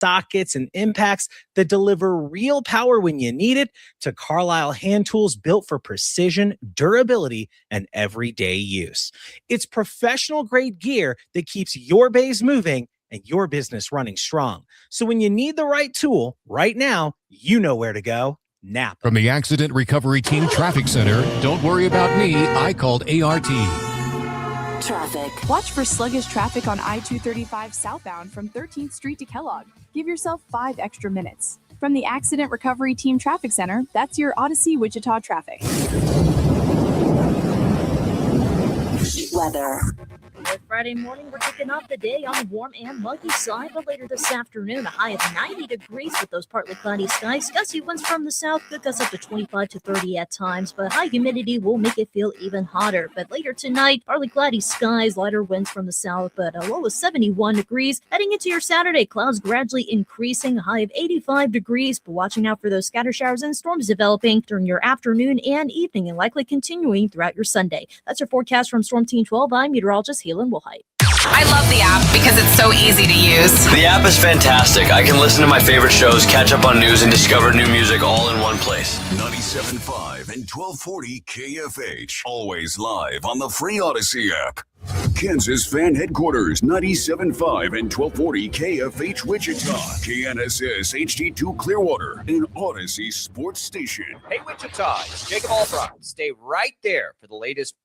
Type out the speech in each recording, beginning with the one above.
sockets, and impacts that deliver real power when you need it, to Carlisle hand tools built for precision, durability, and everyday use. It's professional-grade gear that keeps your bays moving and your business running strong. So when you need the right tool right now, you know where to go. Napa. From the Accident Recovery Team Traffic Center, don't worry about me, I called ART. Traffic. Watch for sluggish traffic on I-235 southbound from 13th Street to Kellogg. Give yourself 5 extra minutes. From the Accident Recovery Team Traffic Center, that's your Odyssey Wichita traffic. Weather. With Friday morning, we're kicking off the day on the warm and muggy side, but later this afternoon, a high of 90 degrees with those partly cloudy skies. Gusty winds from the south could gust up to 25 to 30 at times, but high humidity will make it feel even hotter. But later tonight, partly cloudy skies, lighter winds from the south, but a low of 71 degrees. Heading into your Saturday, clouds gradually increasing, a high of 85 degrees, but watching out for those scatter showers and storms developing during your afternoon and evening and likely continuing throughout your Sunday. That's your forecast from Storm Team 12. I'm meteorologist Jaylon Thompson. I love the app because it's so easy to use. The app is fantastic. I can listen to my favorite shows, catch up on news, and discover new music all in one place. 97.5 and 1240 KFH. Always live on the free Odyssey app. Kansas Fan Headquarters, 97.5 and 1240 KFH Wichita. KNSS HD2 Clearwater, an Odyssey sports station. Hey Wichita, it's Jacob Albrock. Stay right there for the latest.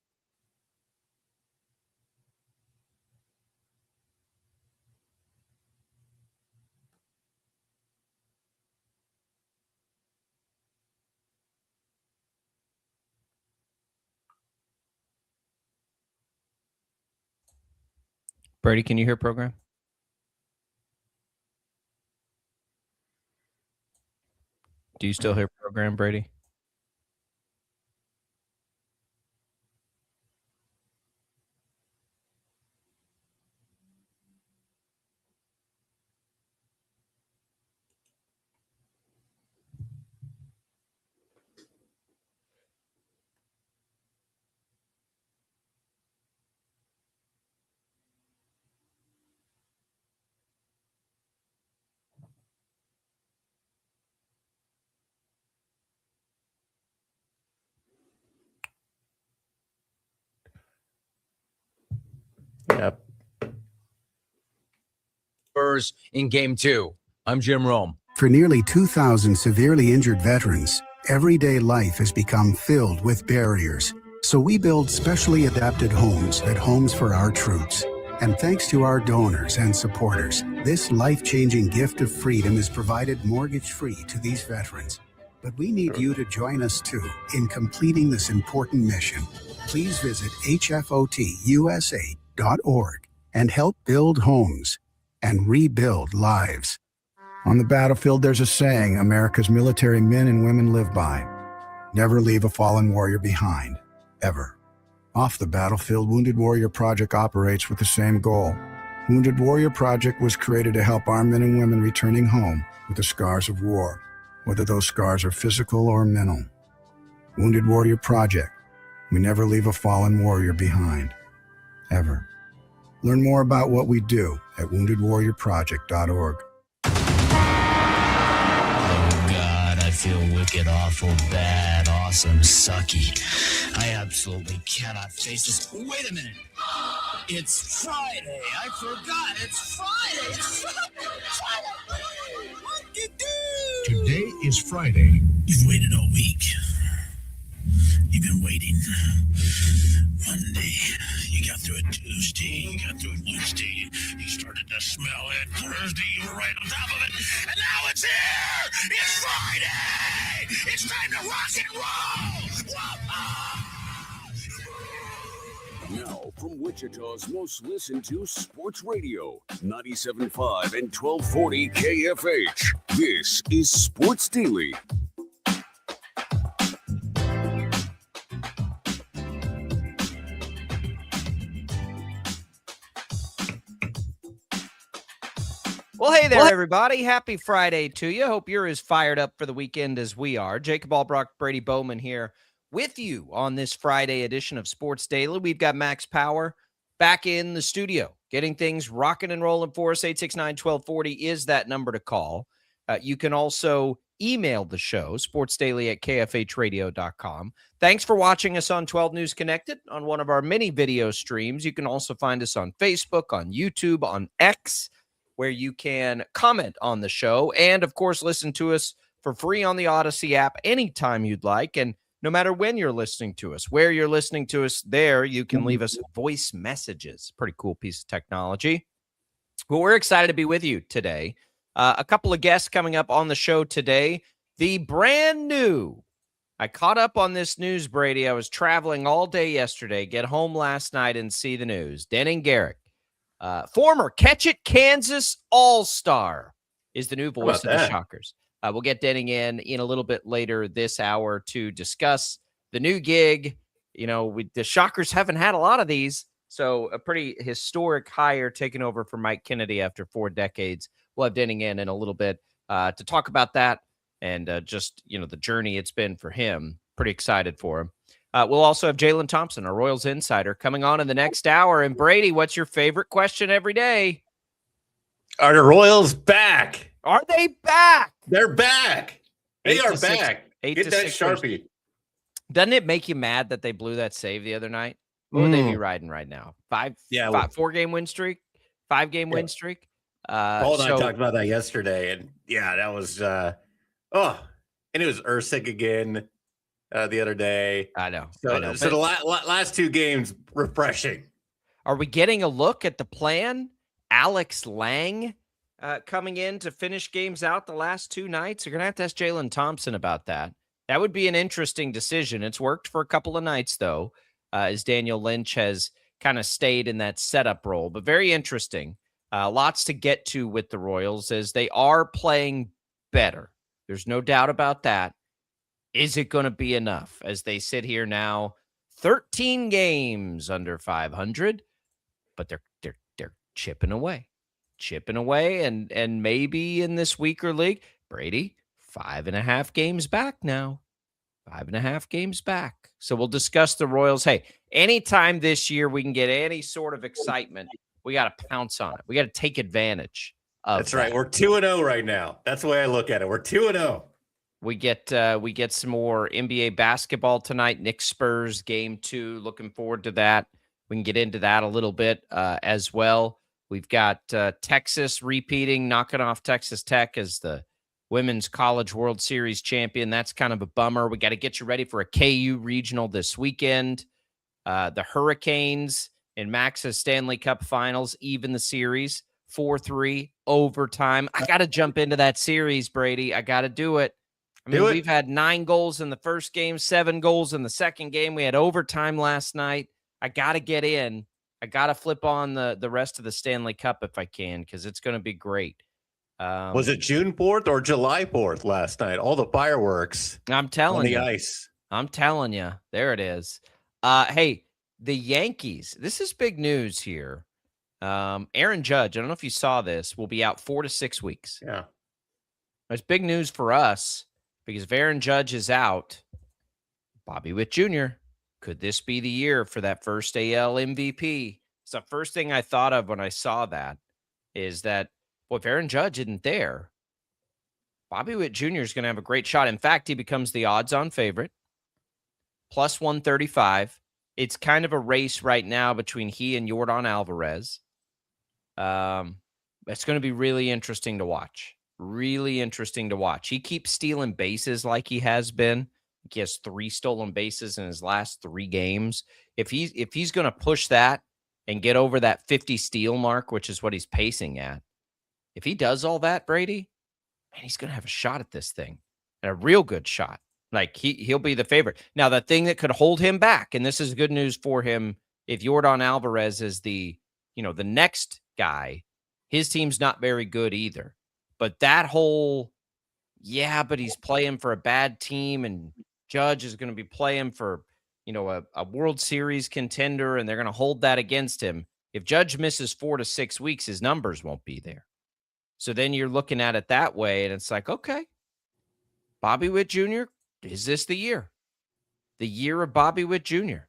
Brady, can you hear program? Do you still hear program, Brady? Yep. Spurs in game 2. I'm Jim Rome. For nearly 2,000 severely injured veterans, everyday life has become filled with barriers. So we build specially adapted homes at Homes for Our Troops. And thanks to our donors and supporters, this life-changing gift of freedom is provided mortgage-free to these veterans. But we need you to join us too in completing this important mission. Please visit hfotusa.org and help build homes and rebuild lives. On the battlefield, there's a saying America's military men and women live by. Never leave a fallen warrior behind, ever. Off the battlefield, Wounded Warrior Project operates with the same goal. Wounded Warrior Project was created to help our men and women returning home with the scars of war, whether those scars are physical or mental. Wounded Warrior Project. We never leave a fallen warrior behind, ever. Learn more about what we do at woundedwarriorproject.org. Oh God, I feel wicked, awful, bad, awesome, sucky. I absolutely cannot face this. Wait a minute. It's Friday. I forgot. It's Friday. It's Friday. What do you do? Today is Friday. You've waited all week. You've been waiting. Monday, you got through it Tuesday, you got through it Wednesday, you started to smell it. Thursday, you were right on top of it. And now it's here! It's Friday! It's time to rock and roll! Now, from Wichita's most listened to sports radio, 97.5 and 1240 KFH. This is Sports Daily. Well, hey there, everybody. Happy Friday to you. Hope you're as fired up for the weekend as we are. Jacob Albrock, Brady Bowman here with you on this Friday edition of Sports Daily. We've got Max Power back in the studio, getting things rocking and rolling for us. 869-1240 is that number to call. You can also email the show, sportsdaily@kfhradio.com. Thanks for watching us on 12 News Connected on one of our many video streams. You can also find us on Facebook, on YouTube, on X, where you can comment on the show and, of course, listen to us for free on the Odyssey app anytime you'd like. And no matter when you're listening to us, where you're listening to us, there you can leave us voice messages. Pretty cool piece of technology. Well, we're excited to be with you today. A couple of guests coming up on the show today. The brand new, I caught up on this news, Brady. I was traveling all day yesterday, get home last night and see the news. Denning Gerig, former Catch It Kansas All-Star, is the new voice of the Shockers. We'll get Denning in a little bit later this hour to discuss the new gig. You know, the Shockers haven't had a lot of these, so a pretty historic hire taking over for Mike Kennedy after 4 decades. We'll have Denning in a little bit to talk about that and just, the journey it's been for him. Pretty excited for him. We'll also have Jaylon Thompson, our Royals insider, coming on in the next hour. And Brady, what's your favorite question every day? Are the Royals back? Are they back? They're back. They are back. Get that Sharpie. Doesn't it make you mad that they blew that save the other night? What would they be riding right now? 4-game win streak? 5-game win streak? Paul and I talked about that yesterday, and that was and it was Ursic again the other day. I know. So the last 2 games, refreshing. Are we getting a look at the plan? Alex Lang coming in to finish games out the last 2 nights. You're gonna have to ask Jaylon Thompson about that. That would be an interesting decision. It's worked for a couple of nights though, as Daniel Lynch has kind of stayed in that setup role, but very interesting. Lots to get to with the Royals as they are playing better. There's no doubt about that. Is it going to be enough as they sit here now, 13 games under 500, but they're chipping away, and maybe in this weaker league, Brady, 5.5 games back now, 5.5 games back. So we'll discuss the Royals. Hey, anytime this year we can get any sort of excitement, we got to pounce on it. We got to take advantage of That's right. We're 2-0 right now. That's the way I look at it. We're 2-0. We get some more NBA basketball tonight. Knicks Spurs game 2. Looking forward to that. We can get into that a little bit as well. We've got Texas repeating, knocking off Texas Tech as the Women's College World Series champion. That's kind of a bummer. We got to get you ready for a KU regional this weekend. The Hurricanes in Max's Stanley Cup Finals, even the series, 4-3, overtime. I got to jump into that series, Brady. I got to do it. We've had 9 goals in the first game, 7 goals in the second game. We had overtime last night. I got to get in. I got to flip on the rest of the Stanley Cup if I can, because it's going to be great. Was it June 4th or July 4th last night? All the fireworks. I'm telling you. On the ice. I'm telling you. There it is. Hey, the Yankees, this is big news here. Aaron Judge, I don't know if you saw this, will be out 4 to 6 weeks. Yeah. It's big news for us because if Aaron Judge is out, Bobby Witt Jr., could this be the year for that first AL MVP? It's the first thing I thought of when I saw that is that, well, if Aaron Judge isn't there, Bobby Witt Jr. is going to have a great shot. In fact, he becomes the odds-on favorite, plus 135. It's kind of a race right now between he and Yordan Alvarez. It's going to be really interesting to watch. Really interesting to watch. He keeps stealing bases like he has been. He has 3 stolen bases in his last 3 games. If he's going to push that and get over that 50 steal mark, which is what he's pacing at, if he does all that, Brady, man, he's going to have a shot at this thing, and a real good shot. Like he'll be the favorite. Now, the thing that could hold him back, and this is good news for him, if Yordan Alvarez is the next guy, his team's not very good either. But that whole, but he's playing for a bad team, and Judge is going to be playing for, a World Series contender, and they're going to hold that against him. If Judge misses 4 to 6 weeks, his numbers won't be there. So then you're looking at it that way, and it's like, okay, Bobby Witt Jr., is this the year? The year of Bobby Witt Jr.?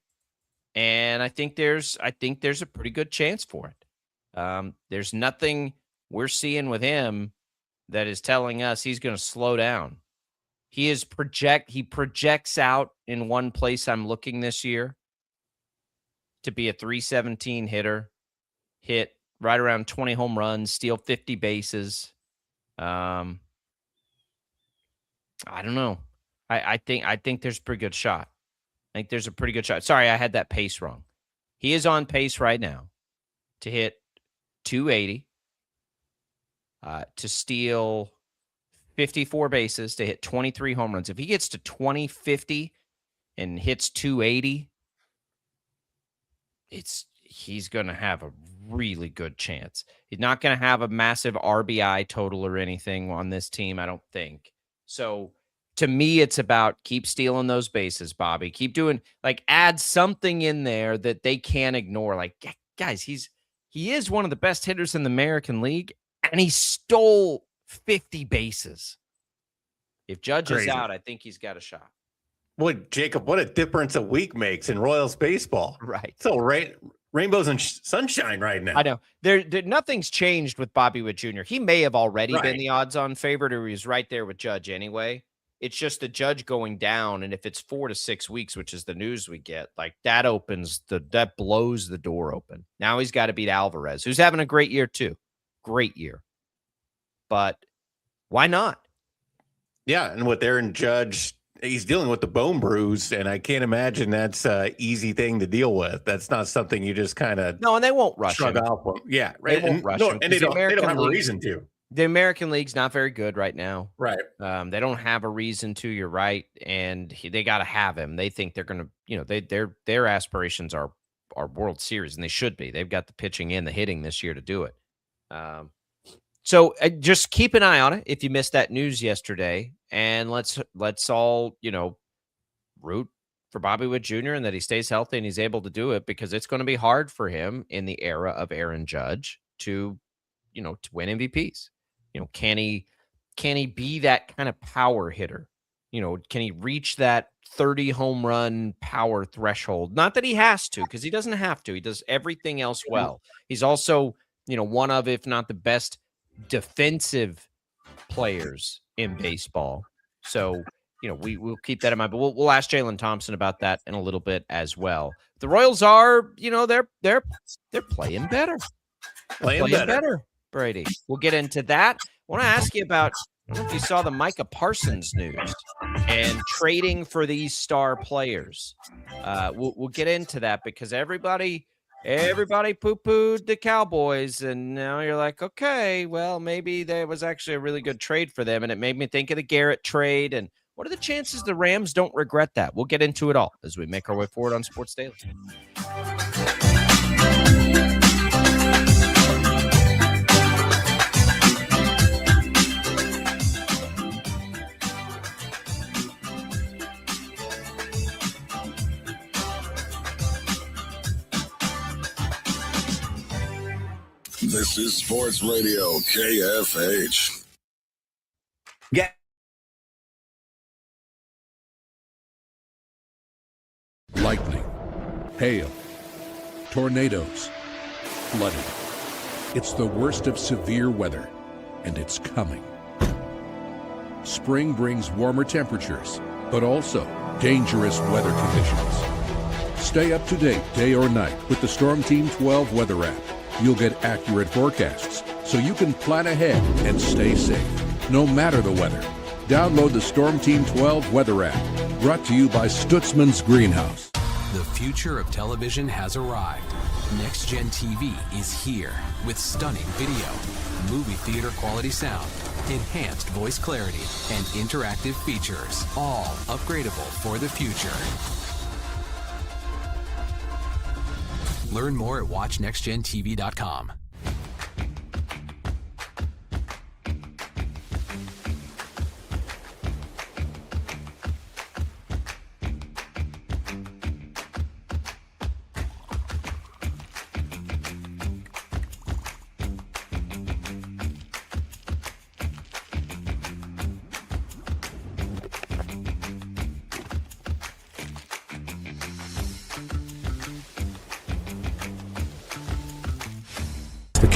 And I think there's a pretty good chance for it. There's nothing we're seeing with him that is telling us he's going to slow down. He projects out in one place I'm looking this year to be a 317 hitter, hit right around 20 home runs, steal 50 bases. I don't know. I think there's a pretty good shot. I think there's a pretty good shot. Sorry, I had that pace wrong. He is on pace right now to hit 280, to steal 54 bases, to hit 23 home runs. If he gets to 2050 and hits 280, he's going to have a really good chance. He's not going to have a massive RBI total or anything on this team, I don't think. So to me, it's about keep stealing those bases, Bobby. Keep doing, add something in there that they can't ignore. Like, guys, he is one of the best hitters in the American League, and he stole 50 bases. If Judge is out, I think he's got a shot. Boy, Jacob, what a difference a week makes in Royals baseball. Right. So rainbows and sunshine right now. I know. There nothing's changed with Bobby Witt Jr. He may have already been the odds-on favorite, or he was right there with Judge anyway. It's just the Judge going down, and if it's 4 to 6 weeks, which is the news we get, that blows the door open. Now he's got to beat Alvarez, who's having a great year too. Great year. But why not? Yeah, and with Aaron Judge, he's dealing with the bone bruise, and I can't imagine that's an easy thing to deal with. That's not something you just kind of and they won't rush him. Off. Yeah, right. They won't rush him. And they don't have a reason to. The American League's not very good right now. Right. They don't have a reason to. You're right, and they got to have him. They think they're going to, their aspirations are World Series, and they should be. They've got the pitching and the hitting this year to do it. So just keep an eye on it if you missed that news yesterday, and let's all root for Bobby Witt Jr. and that he stays healthy and he's able to do it, because it's going to be hard for him in the era of Aaron Judge to win MVPs. Can he be that kind of power hitter? Can he reach that 30 home run power threshold? Not that he has to, because he doesn't have to. He does everything else well. He's also, one of, if not the best defensive players in baseball. So, we'll keep that in mind, but we'll ask Jaylon Thompson about that in a little bit as well. The Royals are, they're playing better. Playing better, Brady. We'll get into that. I want to ask you about, I don't know if you saw the Micah Parsons news and trading for these star players. We'll get into that, because everybody poo-pooed the Cowboys, and now you're like, okay, well, maybe there was actually a really good trade for them, and it made me think of the Garrett trade. And what are the chances the Rams don't regret that? We'll get into it all as we make our way forward on Sports Daily. This is Sports Radio KFH. Yeah. Lightning, hail, tornadoes, flooding. It's the worst of severe weather, and it's coming. Spring brings warmer temperatures, but also dangerous weather conditions. Stay up to date day or night with the Storm Team 12 weather app. You'll get accurate forecasts, so you can plan ahead and stay safe, no matter the weather. Download the Storm Team 12 weather app, brought to you by Stutzman's Greenhouse. The future of television has arrived. Next Gen TV is here with stunning video, movie theater quality sound, enhanced voice clarity, and interactive features, all upgradable for the future. Learn more at watchnextgentv.com.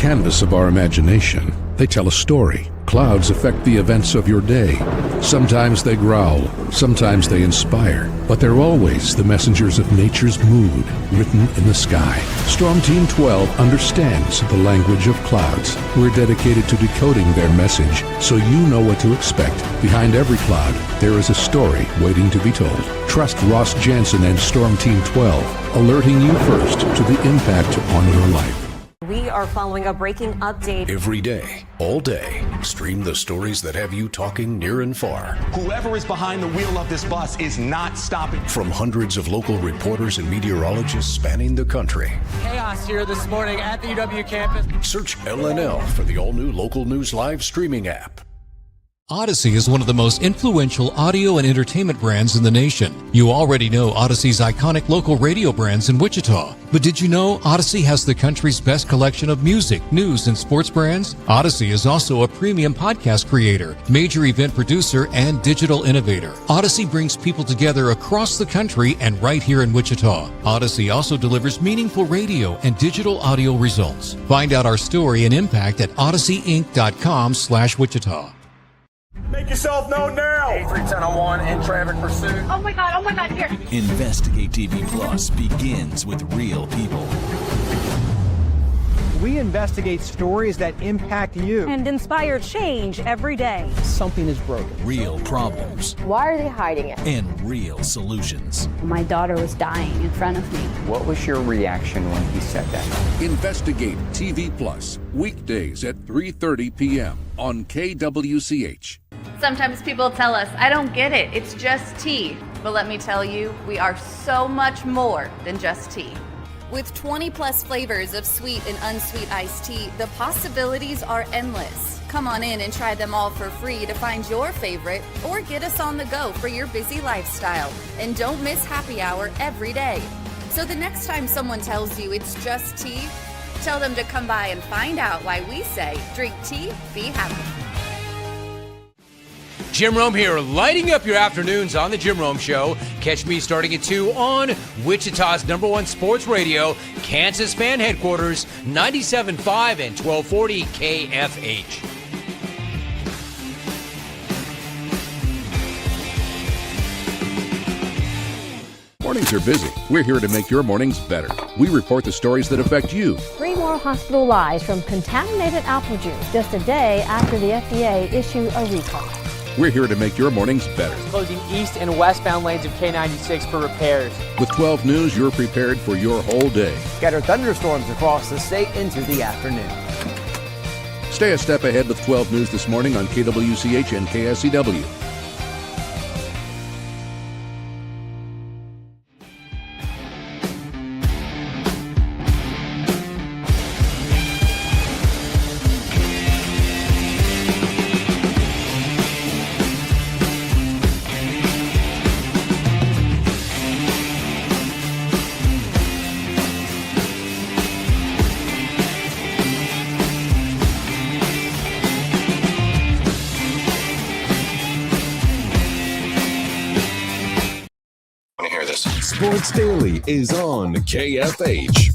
canvas of our imagination. They tell a story. Clouds affect the events of your day. Sometimes they growl, sometimes they inspire, but they're always the messengers of nature's mood written in the sky. Storm Team 12 understands the language of clouds. We're dedicated to decoding their message so you know what to expect. Behind every cloud, there is a story waiting to be told. Trust Ross Jansen and Storm Team 12, alerting you first to the impact on your life. We are following a breaking update. Every day, all day, stream the stories that have you talking near and far. Whoever is behind the wheel of this bus is not stopping. From hundreds of local reporters and meteorologists spanning the country. Chaos here this morning at the UW campus. Search LNL for the all-new Local News Live streaming app. Odyssey is one of the most influential audio and entertainment brands in the nation. You already know Odyssey's iconic local radio brands in Wichita. But did you know Odyssey has the country's best collection of music, news, and sports brands? Odyssey is also a premium podcast creator, major event producer, and digital innovator. Odyssey brings people together across the country and right here in Wichita. Odyssey also delivers meaningful radio and digital audio results. Find out our story and impact at odysseyinc.com/Wichita. Make yourself known now. 31001 in traffic pursuit. Oh my God, here. Investigate TV Plus begins with real people. We investigate stories that impact you And inspire change every day. Something is broken. Real problems. Why are they hiding it? And real solutions. My daughter was dying in front of me. What was your reaction when he said that? Investigate TV Plus, weekdays at 3:30 p.m. on KWCH. Sometimes people tell us, I don't get it, it's just tea. But let me tell you, we are so much more than just tea. With 20 plus flavors of sweet and unsweet iced tea, the possibilities are endless. Come on in and try them all for free to find your favorite or get us on the go for your busy lifestyle. And don't miss happy hour every day. So the next time someone tells you it's just tea, tell them to come by and find out why we say, drink tea, be happy. Jim Rome here, lighting up your afternoons on The Jim Rome Show. Catch me starting at 2 on Wichita's #1 sports radio, Kansas Fan Headquarters, 97.5 and 1240 KFH. Mornings are busy. We're here to make your mornings better. We report the stories that affect you. 3 more hospital lies from contaminated apple juice just a day after the FDA issued a recall. We're here to make your mornings better. Closing east and westbound lanes of K96 for repairs. With 12 News, you're prepared for your whole day. Scattered thunderstorms across the state into the afternoon. Stay a step ahead with 12 News this morning on KWCH and KSCW. Sports Daily is on KFH.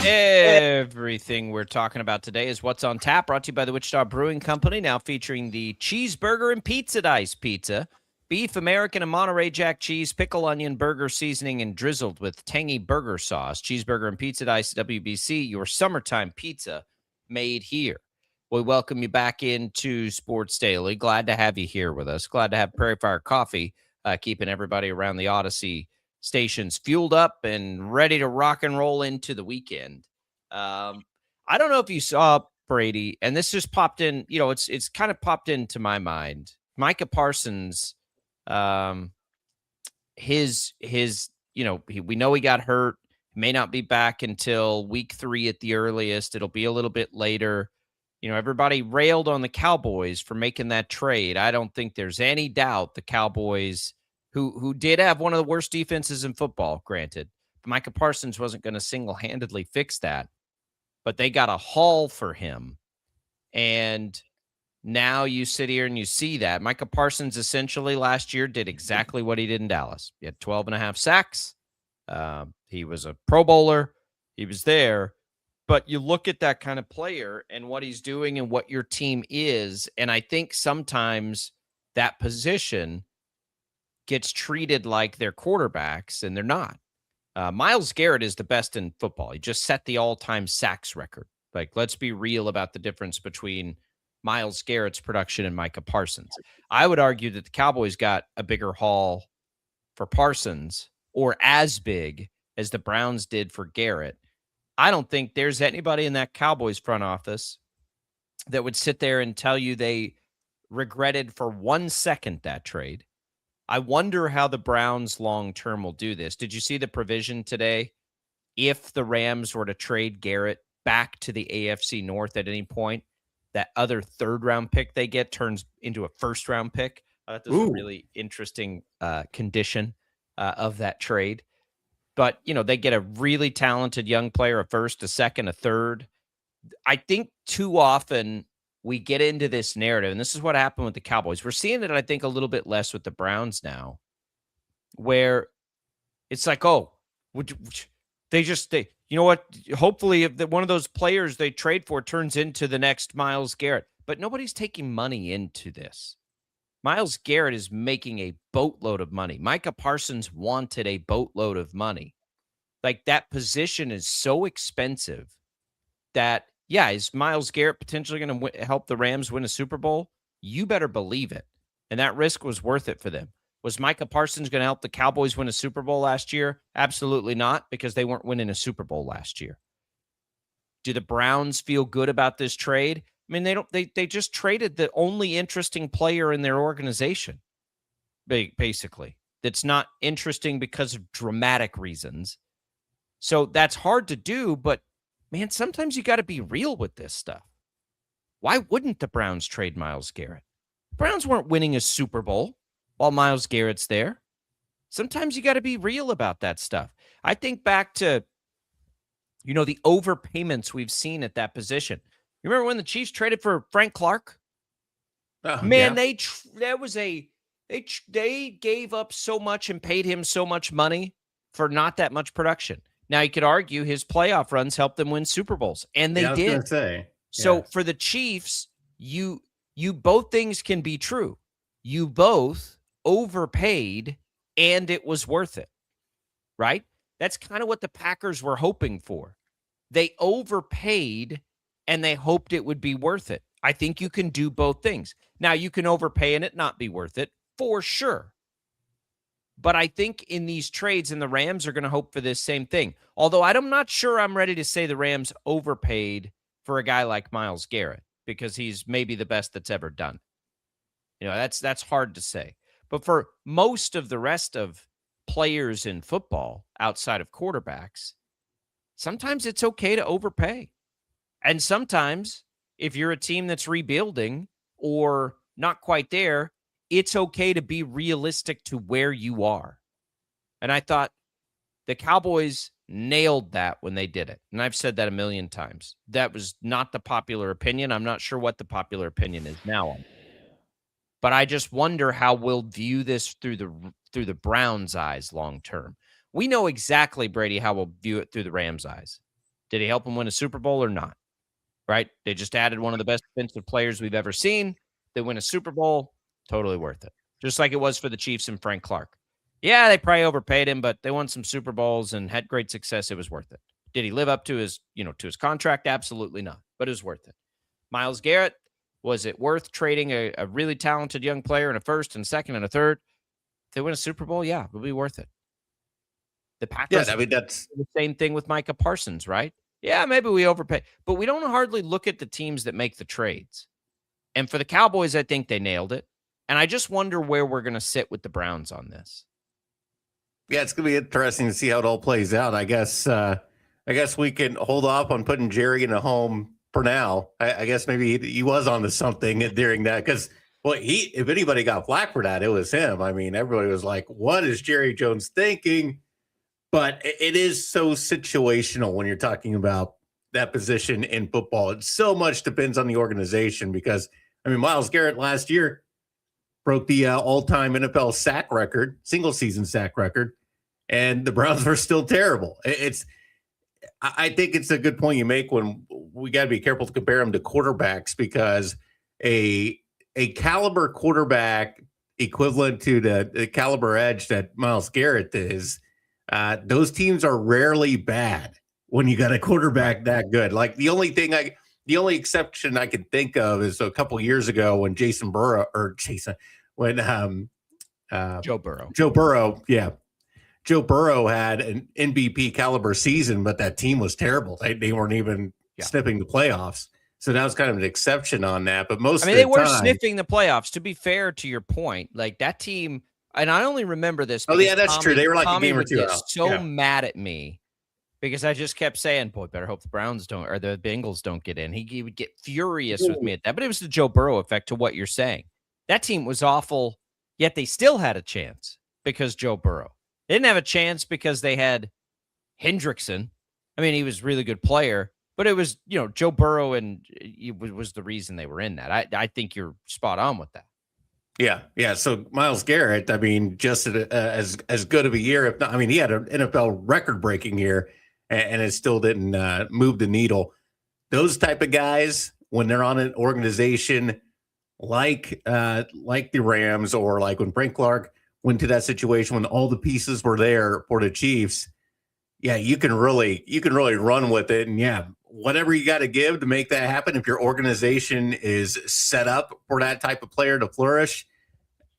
Everything we're talking about today is What's on Tap, brought to you by the Wichita Brewing Company, now featuring the Cheeseburger and Pizza Dice Pizza. Beef, American, and Monterey Jack cheese, pickle, onion, burger seasoning, and drizzled with tangy burger sauce. Cheeseburger and Pizza Dice at WBC, your summertime pizza made here. We welcome you back into Sports Daily. Glad to have you here with us. Glad to have Prairie Fire Coffee keeping everybody around the Odyssey stations fueled up and ready to rock and roll into the weekend. I don't know if you saw, Brady, and this just popped in, it's kind of popped into my mind. Micah Parsons, we know he got hurt, may not be back until week 3 at the earliest. It'll be a little bit later. Everybody railed on the Cowboys for making that trade. I don't think there's any doubt the Cowboys, who did have one of the worst defenses in football, granted, but Micah Parsons wasn't going to single-handedly fix that. But they got a haul for him. And now you sit here and you see that. Micah Parsons essentially last year did exactly what he did in Dallas. He had 12 and a half sacks. He was a Pro Bowler. He was there. But you look at that kind of player and what he's doing and what your team is, and I think sometimes that position gets treated like they're quarterbacks, and they're not. Myles Garrett is the best in football. He just set the all-time sacks record. Like, let's be real about the difference between Myles Garrett's production and Micah Parsons. I would argue that the Cowboys got a bigger haul for Parsons, or as big as the Browns did for Garrett. I don't think there's anybody in that Cowboys front office that would sit there and tell you they regretted for 1 second that trade. I wonder how the Browns long-term will do this. Did you see the provision today? If the Rams were to trade Garrett back to the AFC North at any point, that other third-round pick they get turns into a first-round pick. That's a really interesting condition of that trade. But, they get a really talented young player, a first, a second, a third. I think too often we get into this narrative, and this is what happened with the Cowboys. We're seeing it, I think, a little bit less with the Browns now, where it's like, you know what? Hopefully, if one of those players they trade for turns into the next Myles Garrett. But nobody's taking money into this. Myles Garrett is making a boatload of money. Micah Parsons wanted a boatload of money. Like, that position is so expensive that, is Myles Garrett potentially going to help the Rams win a Super Bowl? You better believe it. And that risk was worth it for them. Was Micah Parsons going to help the Cowboys win a Super Bowl last year? Absolutely not, because they weren't winning a Super Bowl last year. Do the Browns feel good about this trade? I mean, they just traded the only interesting player in their organization, basically. That's not interesting because of dramatic reasons. So that's hard to do, but man, sometimes you got to be real with this stuff. Why wouldn't the Browns trade Myles Garrett? The Browns weren't winning a Super Bowl while Myles Garrett's there. Sometimes you got to be real about that stuff. I think back to, the overpayments we've seen at that position. You remember when the Chiefs traded for Frank Clark? They gave up so much and paid him so much money for not that much production. Now, you could argue his playoff runs helped them win Super Bowls, and they did. I was gonna say. So for the Chiefs, you both things can be true. You both overpaid, and it was worth it, right? That's kind of what the Packers were hoping for. They overpaid, and they hoped it would be worth it. I think you can do both things. Now, you can overpay and it not be worth it, for sure. But I think in these trades, and the Rams are going to hope for this same thing. Although I'm not sure I'm ready to say the Rams overpaid for a guy like Myles Garrett, because he's maybe the best that's ever done. That's hard to say. But for most of the rest of players in football outside of quarterbacks, sometimes it's okay to overpay. And sometimes if you're a team that's rebuilding or not quite there, it's okay to be realistic to where you are. And I thought the Cowboys nailed that when they did it. And I've said that a million times. That was not the popular opinion. I'm not sure what the popular opinion is now on. But I just wonder how we'll view this through the Browns' eyes long term. We know exactly, Brady, how we'll view it through the Rams' eyes. Did he help them win a Super Bowl or not? Right? They just added one of the best defensive players we've ever seen. They win a Super Bowl. Totally worth it. Just like it was for the Chiefs and Frank Clark. Yeah, they probably overpaid him, but they won some Super Bowls and had great success. It was worth it. Did he live up to his contract? Absolutely not, but it was worth it. Myles Garrett, was it worth trading a really talented young player in a first and second and a third? If they win a Super Bowl, yeah, it'll be worth it. The Packers, that's the same thing with Micah Parsons, right? Yeah, maybe we overpay, but we don't hardly look at the teams that make the trades. And for the Cowboys, I think they nailed it. And I just wonder where we're going to sit with the Browns on this. Yeah, it's going to be interesting to see how it all plays out. I guess we can hold off on putting Jerry in a home for now. I guess maybe he was onto something during that, because if anybody got flack for that, it was him. I mean, everybody was like, what is Jerry Jones thinking? But it is so situational when you're talking about that position in football. It so much depends on the organization, because I mean, Myles Garrett last year broke the all-time NFL sack record, single-season sack record, and the Browns were still terrible. I think it's a good point you make when we got to be careful to compare them to quarterbacks, because a caliber quarterback equivalent to the caliber edge that Myles Garrett is, those teams are rarely bad when you got a quarterback that good. Like the only exception I can think of is a couple years ago when Joe Burrow, Joe Burrow had an MVP caliber season, but that team was terrible. They weren't even sniffing the playoffs. So that was kind of an exception on that. But they were sniffing the playoffs. To be fair to your point, like that team, and I only remember this. Oh yeah, that's true. They were like Tommy a game or two out. So mad at me because I just kept saying, "Boy, better hope the Browns don't or the Bengals don't get in." He would get furious with me at that. But it was the Joe Burrow effect to what you're saying. That team was awful, yet they still had a chance because Joe Burrow. They didn't have a chance because they had Hendrickson. I mean, he was a really good player, but it was, Joe Burrow, and it was the reason they were in that. I think you're spot on with that. Yeah. So Myles Garrett, I mean, just as good of a year, if not, I mean, he had an NFL record-breaking year, and it still didn't move the needle. Those type of guys, when they're on an organization like the Rams, or like when Frank Clark went to that situation when all the pieces were there for the Chiefs, you can really run with it. And whatever you got to give to make that happen, if your organization is set up for that type of player to flourish,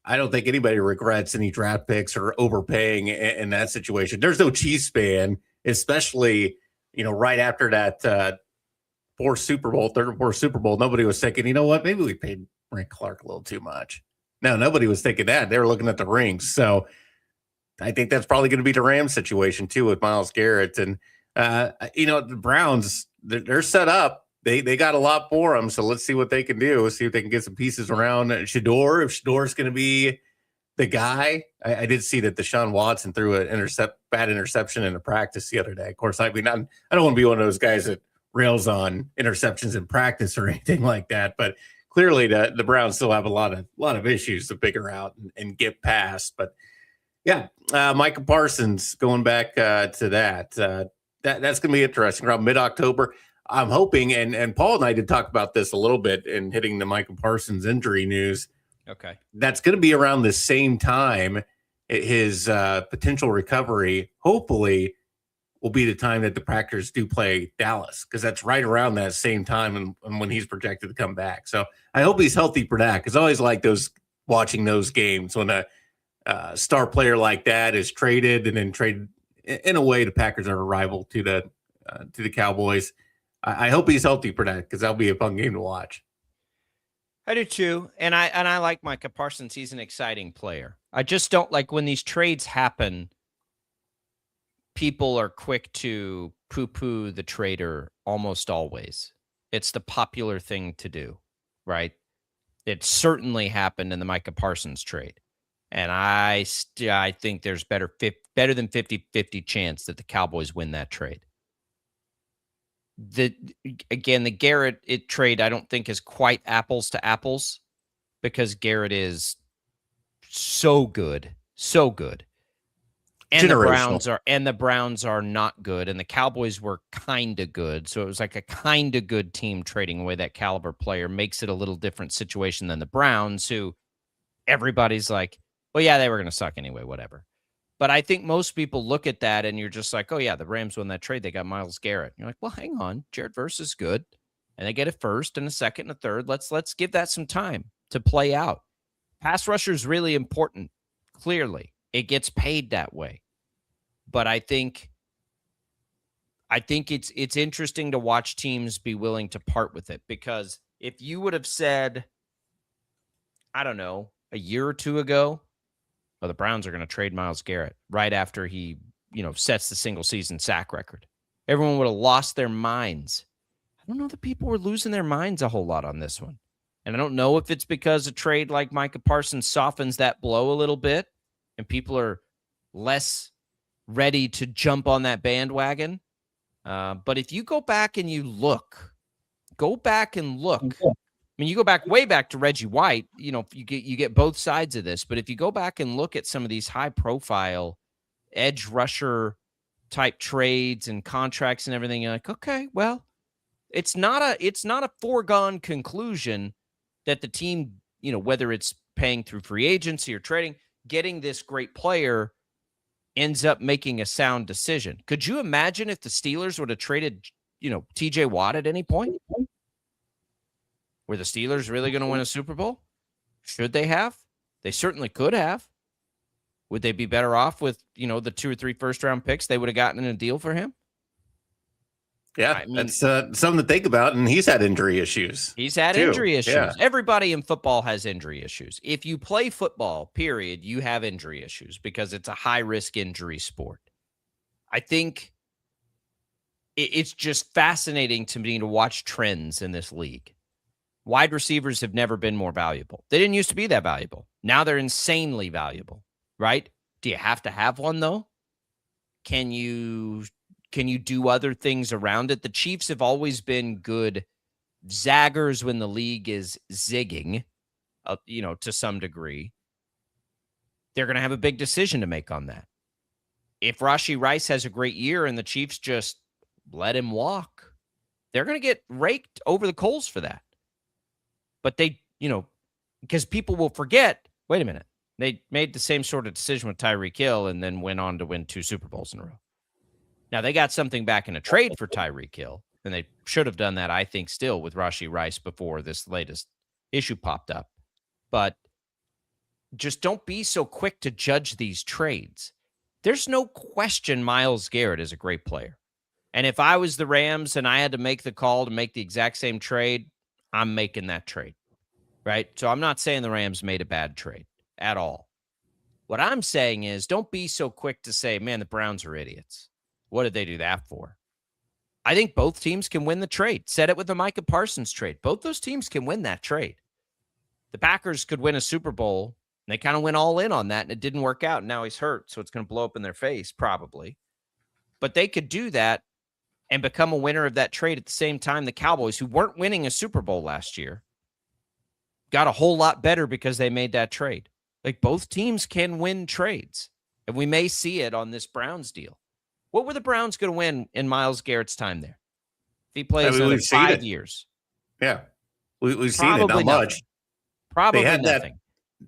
I don't think anybody regrets any draft picks or overpaying in that situation. There's no Chiefs fan, especially, right after that third or fourth Super Bowl, nobody was thinking, you know what, maybe we paid Frank Clark a little too much. No, nobody was thinking that. They were looking at the rings. So I think that's probably going to be the Rams situation too with Myles Garrett. And, the Browns, they're set up. They got a lot for them. So let's see what they can do. See if they can get some pieces around Shador. If Shador's going to be the guy. I did see that Deshaun Watson threw an bad interception in a practice the other day. Of course, I don't want to be one of those guys that rails on interceptions in practice or anything like that. But clearly, the Browns still have a lot of issues to figure out and get past. But Micah Parsons, going back to that's going to be interesting around mid-October. I'm hoping, and Paul and I did talk about this a little bit in hitting the Micah Parsons injury news. Okay, that's going to be around the same time his potential recovery, hopefully, will be the time that the Packers do play Dallas, because that's right around that same time and when he's projected to come back. So I hope he's healthy for that, because I always like watching those games when a star player like that is traded and then traded. In a way, the Packers are a rival to the Cowboys. I hope he's healthy for that, because that'll be a fun game to watch. I do too, and I like Micah Parsons. He's an exciting player. I just don't like when these trades happen. People are quick to poo-poo the trader almost always. It's the popular thing to do, right? It certainly happened in the Micah Parsons trade. And I think there's better than 50-50 chance that the Cowboys win that trade. The Garrett trade I don't think is quite apples to apples, because Garrett is so good. And the Browns are not good, and the Cowboys were kind of good. So it was like a kind of good team trading away that caliber player. Makes it a little different situation than the Browns, who everybody's like, well, yeah, they were going to suck anyway, whatever. But I think most people look at that and you're just like, oh, yeah, the Rams won that trade. They got Myles Garrett. You're like, well, hang on. Jared Verse is good. And they get a first and a second and a third. Let's give that some time to play out. Pass rusher is really important, clearly. It gets paid that way. But I think it's interesting to watch teams be willing to part with it, because if you would have said, I don't know, a year or two ago, well, the Browns are going to trade Myles Garrett right after he, sets the single season sack record, everyone would have lost their minds. I don't know that people were losing their minds a whole lot on this one. And I don't know if it's because a trade like Micah Parsons softens that blow a little bit and people are less ready to jump on that bandwagon. But if you go back and look, mean, you go way back to Reggie White, you know, you get both sides of this, but if you go back and look at some of these high profile edge rusher type trades and contracts and everything, you're like, okay, well, it's not a foregone conclusion that the team, you know, whether it's paying through free agency or trading, getting this great player ends up making a sound decision. Could you imagine if the Steelers would have traded, you know, TJ Watt at any point? Were the Steelers really going to win a Super Bowl? Should they have? They certainly could have. Would they be better off with, you know, the 2 or 3 first-round picks they would have gotten in a deal for him? Yeah, I mean, that's something to think about, and he's had injury issues. He's had too. injury issues. Yeah. Everybody in football has injury issues. If you play football, period, you have injury issues because it's a high-risk injury sport. I think it's just fascinating to me to watch trends in this league. Wide receivers have never been more valuable. They didn't used to be that valuable. Now they're insanely valuable, right? Do you have to have one, though? Can you do other things around it? The Chiefs have always been good zaggers when the league is zigging, you know, to some degree. They're going to have a big decision to make on that. If Rashee Rice has a great year and the Chiefs just let him walk, they're going to get raked over the coals for that. But they, you know, because people will forget, wait a minute, they made the same sort of decision with Tyreek Hill and then went on to win 2 Super Bowls in a row. Now, they got something back in a trade for Tyreek Hill, and they should have done that, I think, still with Rashee Rice before this latest issue popped up. But just don't be so quick to judge these trades. There's no question Myles Garrett is a great player. And if I was the Rams and I had to make the call to make the exact same trade, I'm making that trade, right? So I'm not saying the Rams made a bad trade at all. What I'm saying is don't be so quick to say, man, the Browns are idiots. What did they do that for? I think both teams can win the trade. Said it with the Micah Parsons trade. Both those teams can win that trade. The Packers could win a Super Bowl, and they kind of went all in on that, and it didn't work out. And now he's hurt, so it's going to blow up in their face, probably. But they could do that and become a winner of that trade at the same time. The Cowboys, who weren't winning a Super Bowl last year, got a whole lot better because they made that trade. Like, both teams can win trades, and we may see it on this Browns deal. What were the Browns going to win in Myles Garrett's time there? If he plays another 5 years. Yeah. We've seen it, not much. Probably they had nothing.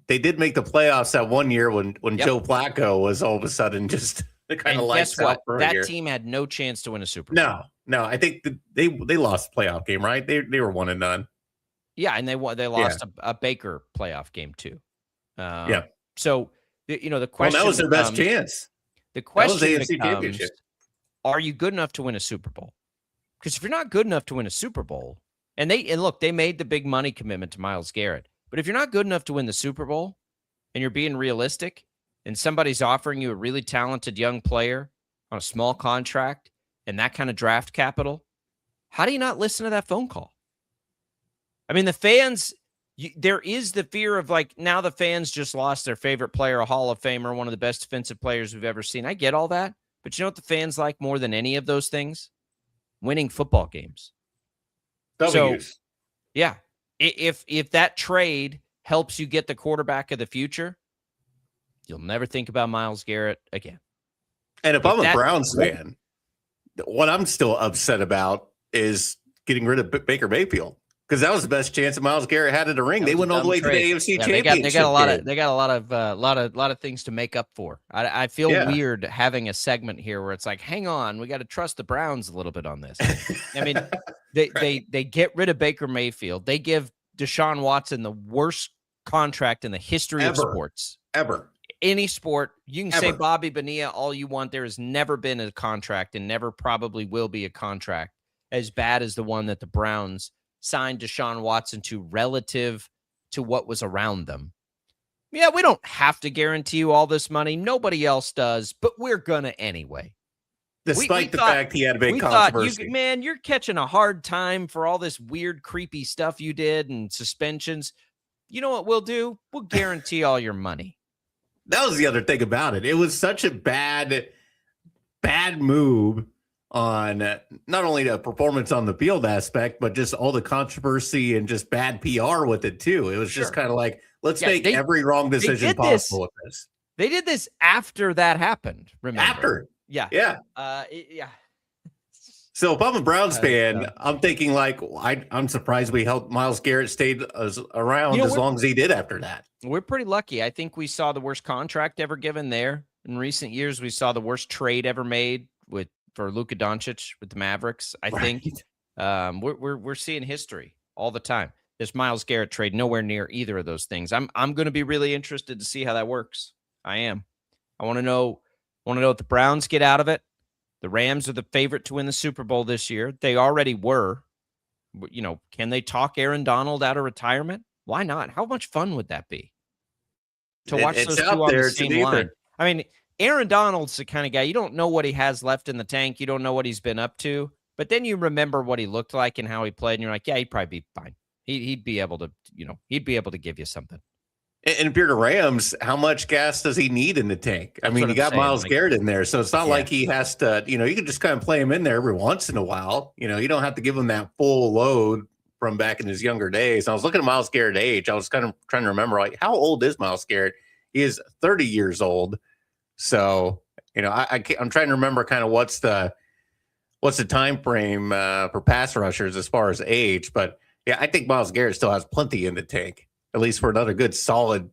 They did make the playoffs that one year when Joe Flacco was all of a sudden just kind of lights out for a year. That team had no chance to win a Super Bowl. No. I think they lost the playoff game, right? They were 1-0. Yeah, and they lost a Baker playoff game too. So, you know, the question. Well, that was their best chance. The question that was the AFC Championship. Are you good enough to win a Super Bowl? Because if you're not good enough to win a Super Bowl, and look, they made the big money commitment to Myles Garrett. But if you're not good enough to win the Super Bowl, and you're being realistic, and somebody's offering you a really talented young player on a small contract and that kind of draft capital, how do you not listen to that phone call? I mean, the fans, there is the fear of, like, now the fans just lost their favorite player, a Hall of Famer, one of the best defensive players we've ever seen. I get all that. But you know what the fans like more than any of those things? Winning football games. W's. So, yeah. If that trade helps you get the quarterback of the future, you'll never think about Myles Garrett again. And if I'm a Browns fan, what I'm still upset about is getting rid of Baker Mayfield, because that was the best chance that Myles Garrett had in the ring. They went all the way to the AFC Championship. They got a lot of things to make up for. I feel weird having a segment here where it's like, hang on, we got to trust the Browns a little bit on this. I mean, they get rid of Baker Mayfield. They give Deshaun Watson the worst contract in the history of sports. Ever. Any sport. You can say Bobby Bonilla all you want. There has never been a contract and never probably will be a contract as bad as the one that the Browns signed Deshaun Watson to relative to what was around them. Yeah, we don't have to guarantee you all this money. Nobody else does, but we're going to anyway. Despite the fact he had a big controversy. Man, you're catching a hard time for all this weird, creepy stuff you did and suspensions. You know what we'll do? We'll guarantee all your money. That was the other thing about it. It was such a bad move on not only the performance on the field aspect, but just all the controversy and just bad PR with it too. It was just kind of like, let's make every wrong decision possible with this. They did this after that happened. Remember? After. Yeah. Yeah. Yeah. So if I'm a Browns fan, I'm thinking like, I'm surprised Myles Garrett stayed around as long as he did after that. We're pretty lucky. I think we saw the worst contract ever given there. In recent years, we saw the worst trade ever made for Luka Doncic with the Mavericks. I think we're seeing history all the time. This Myles Garrett trade nowhere near either of those things. I'm going to be really interested to see how that works. I am. I want to know what the Browns get out of it. The Rams are the favorite to win the Super Bowl this year. They already were. You know, can they talk Aaron Donald out of retirement? Why not? How much fun would that be to watch those two on the same line? I mean, Aaron Donald's the kind of guy, you don't know what he has left in the tank. You don't know what he's been up to. But then you remember what he looked like and how he played, and you're like, yeah, he'd probably be fine. He'd be able to, he'd be able to give you something. And if you're the Rams, how much gas does he need in the tank? I mean, you got Myles Garrett in there, so it's not like he has to, you can just kind of play him in there every once in a while. You don't have to give him that full load from back in his younger days. I was looking at Myles Garrett's age. I was kind of trying to remember, like, how old is Myles Garrett? He is 30 years old. So, I'm trying to remember kind of what's the time frame for pass rushers as far as age. But yeah, I think Myles Garrett still has plenty in the tank, at least for another good solid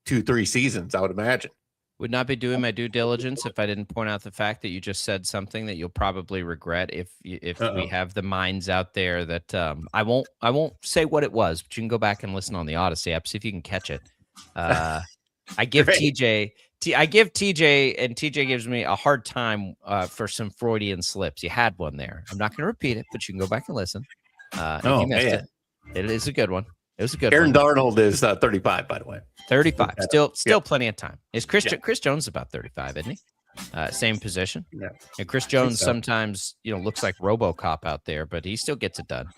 2-3 seasons, I would imagine. Would not be doing my due diligence if I didn't point out the fact that you just said something that you'll probably regret if we have the minds out there that I won't say what it was, but you can go back and listen on the Odyssey app, see if you can catch it. I give TJ, and TJ gives me a hard time for some Freudian slips. You had one there. I'm not going to repeat it, but you can go back and listen. If you missed it. It is a good one. It was a good Aaron one. Darnold is 35, by the way. 35. Still plenty of time. Is Chris Jones about 35, isn't he? Same position. Yeah. And Chris Jones sometimes, looks like RoboCop out there, but he still gets it done.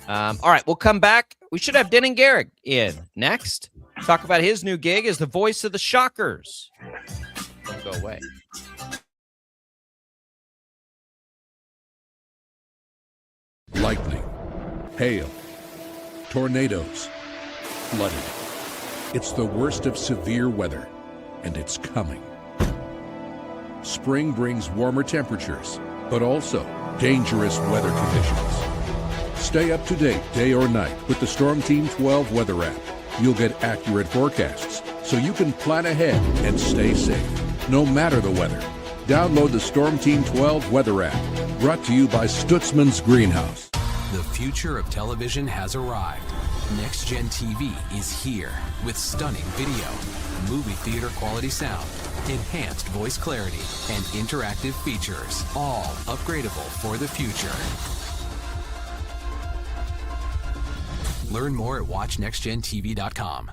All right, we'll come back. We should have Denning Gerig in next. Talk about his new gig as the voice of the Shockers. Don't go away. Lightning, hail, tornadoes, flooding. It's the worst of severe weather, and it's coming. Spring brings warmer temperatures, but also dangerous weather conditions. Stay up to date day or night with the Storm Team 12 weather app. You'll get accurate forecasts, so you can plan ahead and stay safe, no matter the weather. Download the Storm Team 12 weather app, brought to you by Stutzman's Greenhouse. The future of television has arrived. Next Gen TV is here with stunning video, movie theater quality sound, enhanced voice clarity, and interactive features, all upgradable for the future. Learn more at watchnextgentv.com.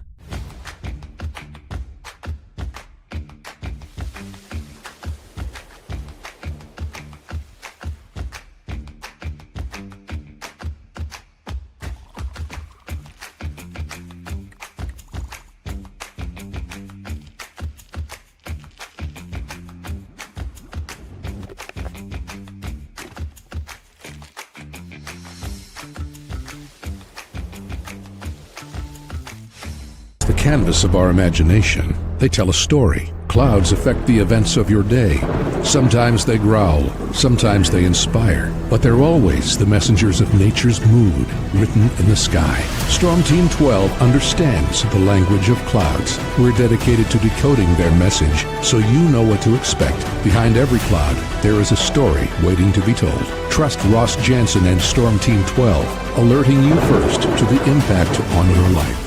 The canvas of our imagination. They tell a story. Clouds affect the events of your day. Sometimes they growl, sometimes they inspire, but they're always the messengers of nature's mood, written in the sky. Storm Team 12 understands the language of clouds. We're dedicated to decoding their message, so you know what to expect. Behind every cloud, there is a story waiting to be told. Trust Ross Jansen and Storm Team 12, alerting you first to the impact on your life.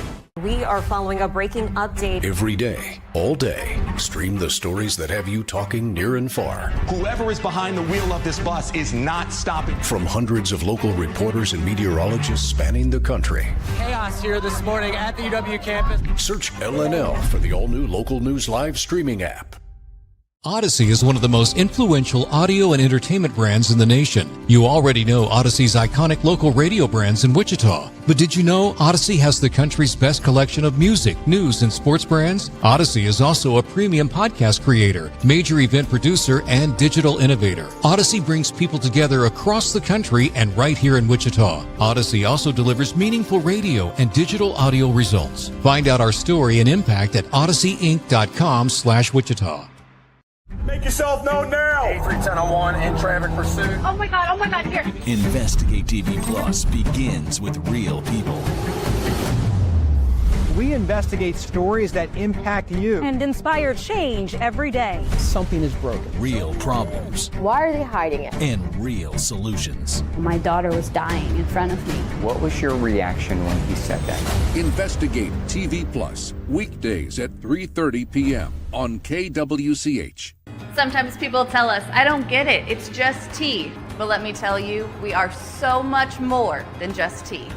We are following a breaking update. Every day, all day, stream the stories that have you talking near and far. Whoever is behind the wheel of this bus is not stopping. From hundreds of local reporters and meteorologists spanning the country. Chaos here this morning at the UW campus. Search LNL for the all-new Local News Live streaming app. Odyssey is one of the most influential audio and entertainment brands in the nation. You already know Odyssey's iconic local radio brands in Wichita. But did you know Odyssey has the country's best collection of music, news, and sports brands? Odyssey is also a premium podcast creator, major event producer, and digital innovator. Odyssey brings people together across the country and right here in Wichita. Odyssey also delivers meaningful radio and digital audio results. Find out our story and impact at odysseyinc.com/Wichita. Make yourself known now. 831001 in traffic pursuit. Oh my God, here. Investigate TV Plus begins with real people. We investigate stories that impact you and inspire change every day. Something is broken. Real problems. Why are they hiding it? And real solutions. My daughter was dying in front of me. What was your reaction when he said that? Investigate TV Plus, weekdays at 3:30 p.m. on KWCH. Sometimes people tell us, I don't get it, it's just tea. But let me tell you, we are so much more than just tea.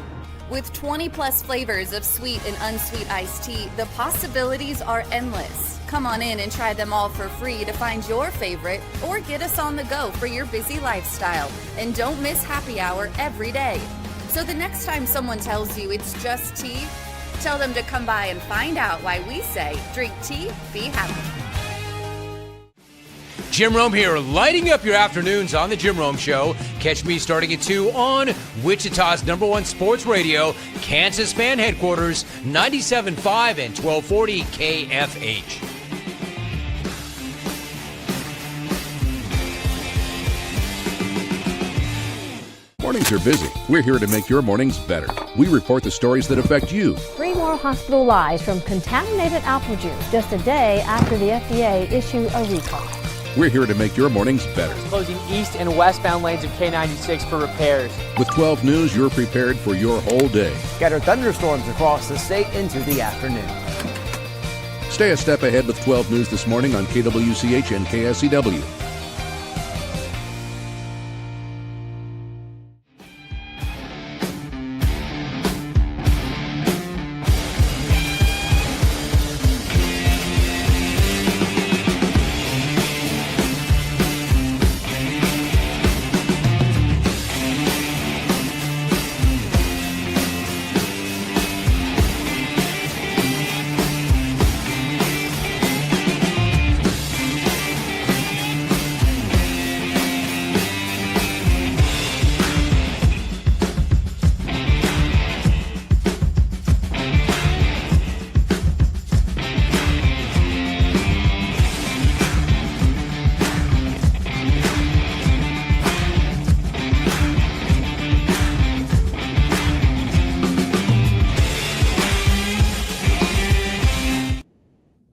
With 20 plus flavors of sweet and unsweet iced tea, the possibilities are endless. Come on in and try them all for free to find your favorite or get us on the go for your busy lifestyle. And don't miss happy hour every day. So the next time someone tells you it's just tea, tell them to come by and find out why we say drink tea, be happy. Jim Rome here, lighting up your afternoons on The Jim Rome Show. Catch me starting at 2 on Wichita's #1 sports radio, Kansas Fan Headquarters, 97.5 and 1240 KFH. Mornings are busy. We're here to make your mornings better. We report the stories that affect you. 3 more hospital lies from contaminated apple juice just a day after the FDA issued a recall. We're here to make your mornings better. Closing east and westbound lanes of K96 for repairs. With 12 News, you're prepared for your whole day. Scattered thunderstorms across the state into the afternoon. Stay a step ahead with 12 News this morning on KWCH and KSCW.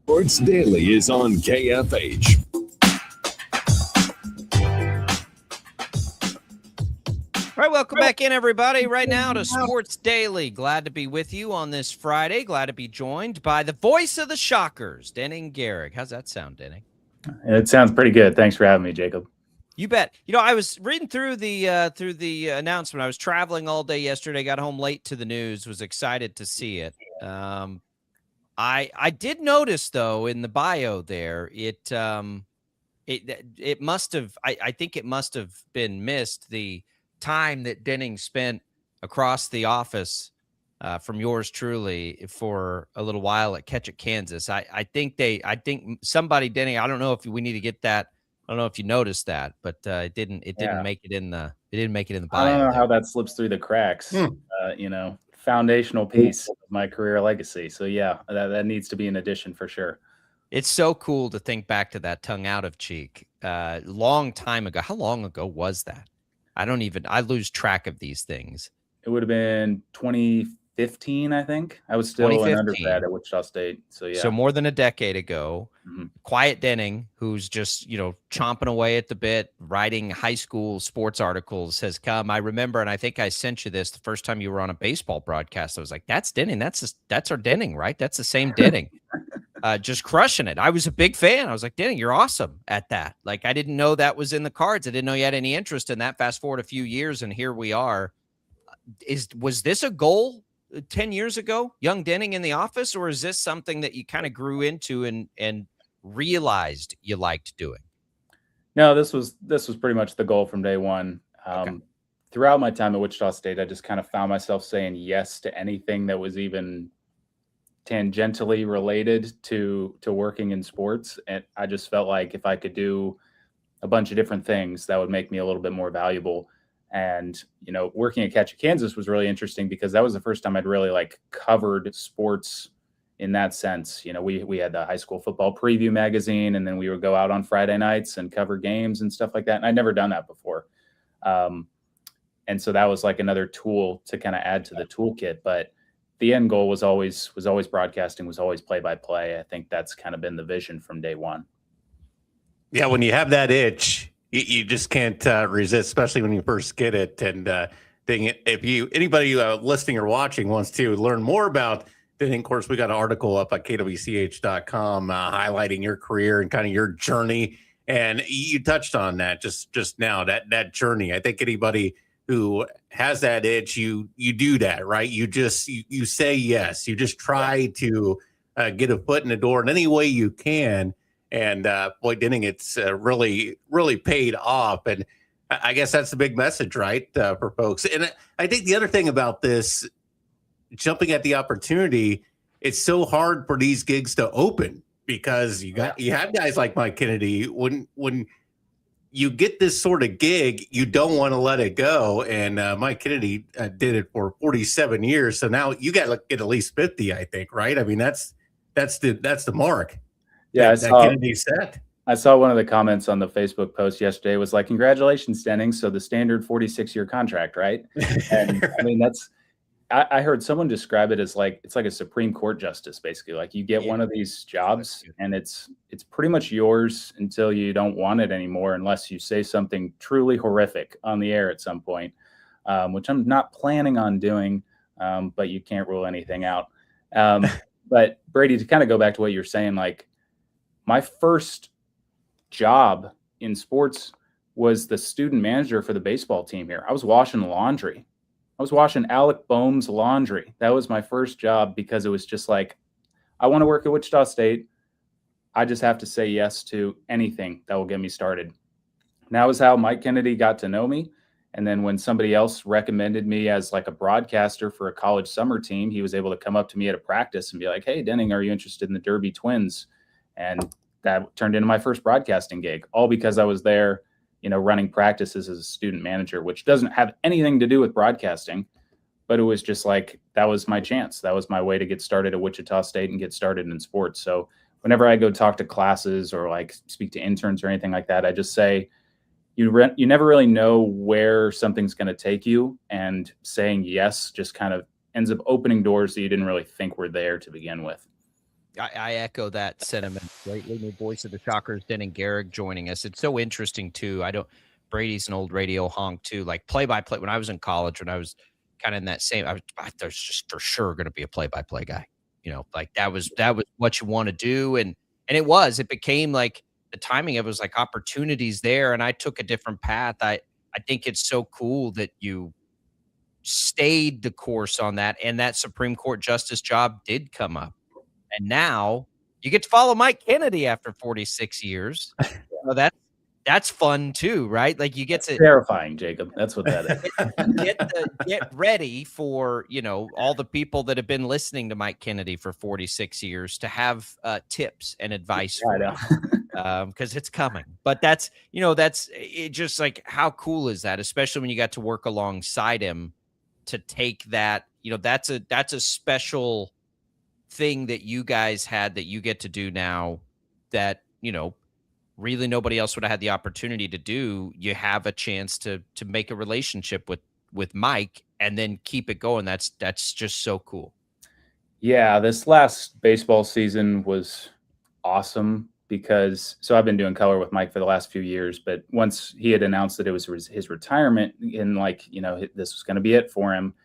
Sports Daily is on KFH. All right, welcome back in, everybody. Right now to Sports Daily. Glad to be with you on this Friday. Glad to be joined by the voice of the Shockers, Denning Gerig. How's that sound, Denning? It sounds pretty good. Thanks for having me, Jacob. You bet. You know, I was reading through the announcement. I was traveling all day yesterday. Got home late to the news. Was excited to see it. I did notice though in the bio there it must have I think it must have been missed the time that Denning spent across the office from yours truly for a little while at Ketchick, Kansas. I think somebody, Denning, I don't know if we need to get that. I don't know if you noticed that, but it didn't make it in the bio. I don't know how that slips through the cracks. Foundational piece of my career legacy. So yeah, that needs to be an addition for sure. It's so cool to think back to that tongue out of cheek. Long time ago. How long ago was that? I lose track of these things. It would have been 2015, I think. I was still an undergrad at Wichita State. So yeah. So more than a decade ago. Mm-hmm. Quiet Denning, who's just, chomping away at the bit, writing high school sports articles, has come. I remember, and I think I sent you this the first time you were on a baseball broadcast. I was like, that's Denning. That's our Denning, right? That's the same Denning. Just crushing it. I was a big fan. I was like, Denning, you're awesome at that. Like, I didn't know that was in the cards. I didn't know you had any interest in that. Fast forward a few years, and here we are. Was this a goal 10 years ago, young Denning in the office, or is this something that you kind of grew into and realized you liked doing? No, this was pretty much the goal from day one. Throughout my time at Wichita State, I just kind of found myself saying yes to anything that was even tangentially related to working in sports. And I just felt like if I could do a bunch of different things, that would make me a little bit more valuable. And, working at Catch Kansas was really interesting because that was the first time I'd really like covered sports in that sense. We had the high school football preview magazine, and then we would go out on Friday nights and cover games and stuff like that. And I'd never done that before. And so that was like another tool to kind of add to the toolkit. But the end goal was always broadcasting, was always play-by-play. I think that's kind of been the vision from day one. Yeah, when you have that itch, you just can't resist, especially when you first get it. And if anybody listening or watching wants to learn more about Denning, of course, we got an article up at kwch.com highlighting your career and kind of your journey. And you touched on that just now, that journey. I think anybody who has that itch, you do that, right? You say yes. You just try to get a foot in the door in any way you can. And boy, Denning, it's really, really paid off. And I guess that's the big message, right, for folks. And I think the other thing about this, jumping at the opportunity, it's so hard for these gigs to open because you have guys like Mike Kennedy. When you get this sort of gig, you don't want to let it go. And Mike Kennedy did it for 47 years. So now you got to get at least 50, I think, right? I mean, that's the mark. Yeah, that Kennedy set. I saw one of the comments on the Facebook post yesterday was like, "Congratulations, Denning." So the standard 46-year contract, right? And I mean, I heard someone describe it as like it's like a Supreme Court justice, basically. Like you get one of these jobs and it's pretty much yours until you don't want it anymore, unless you say something truly horrific on the air at some point, which I'm not planning on doing, but you can't rule anything out. But Brady, to kind of go back to what you're saying, like my first job in sports was the student manager for the baseball team here. I was washing laundry. I was washing Alec Boehm's laundry. That was my first job because it was just like, I want to work at Wichita State. I just have to say yes to anything that will get me started. And that was how Mike Kennedy got to know me. And then when somebody else recommended me as like a broadcaster for a college summer team, he was able to come up to me at a practice and be like, "Hey, Denning, are you interested in the Derby Twins?" And that turned into my first broadcasting gig, all because I was there, running practices as a student manager, which doesn't have anything to do with broadcasting, but it was just like, that was my chance. That was my way to get started at Wichita State and get started in sports. So whenever I go talk to classes or like speak to interns or anything like that, I just say, you never really know where something's going to take you. And saying yes just kind of ends up opening doors that you didn't really think were there to begin with. I echo that sentiment greatly. The voice of the Shockers, Denning Gerig, joining us. It's so interesting too. Brady's an old radio honk too. Like play-by-play. When I was in college, when I was kind of in that same, there's just for sure going to be a play-by-play guy. Like that was what you want to do, and it became like the timing of it was like opportunities there, and I took a different path. I think it's so cool that you stayed the course on that, and that Supreme Court justice job did come up. And now you get to follow Mike Kennedy after 46 years. That's fun too, right? Like you get to terrifying, Jacob. That's what that is. Get ready for, all the people that have been listening to Mike Kennedy for 46 years to have tips and advice because it's coming. But that's it. Just like, how cool is that? Especially when you got to work alongside him to take that, that's a special thing that you guys had that you get to do now that, really nobody else would have had the opportunity to do. You have a chance to make a relationship with Mike and then keep it going. That's just so cool. Yeah. This last baseball season was awesome because I've been doing color with Mike for the last few years, but once he had announced that it was his retirement and this was going to be it for him,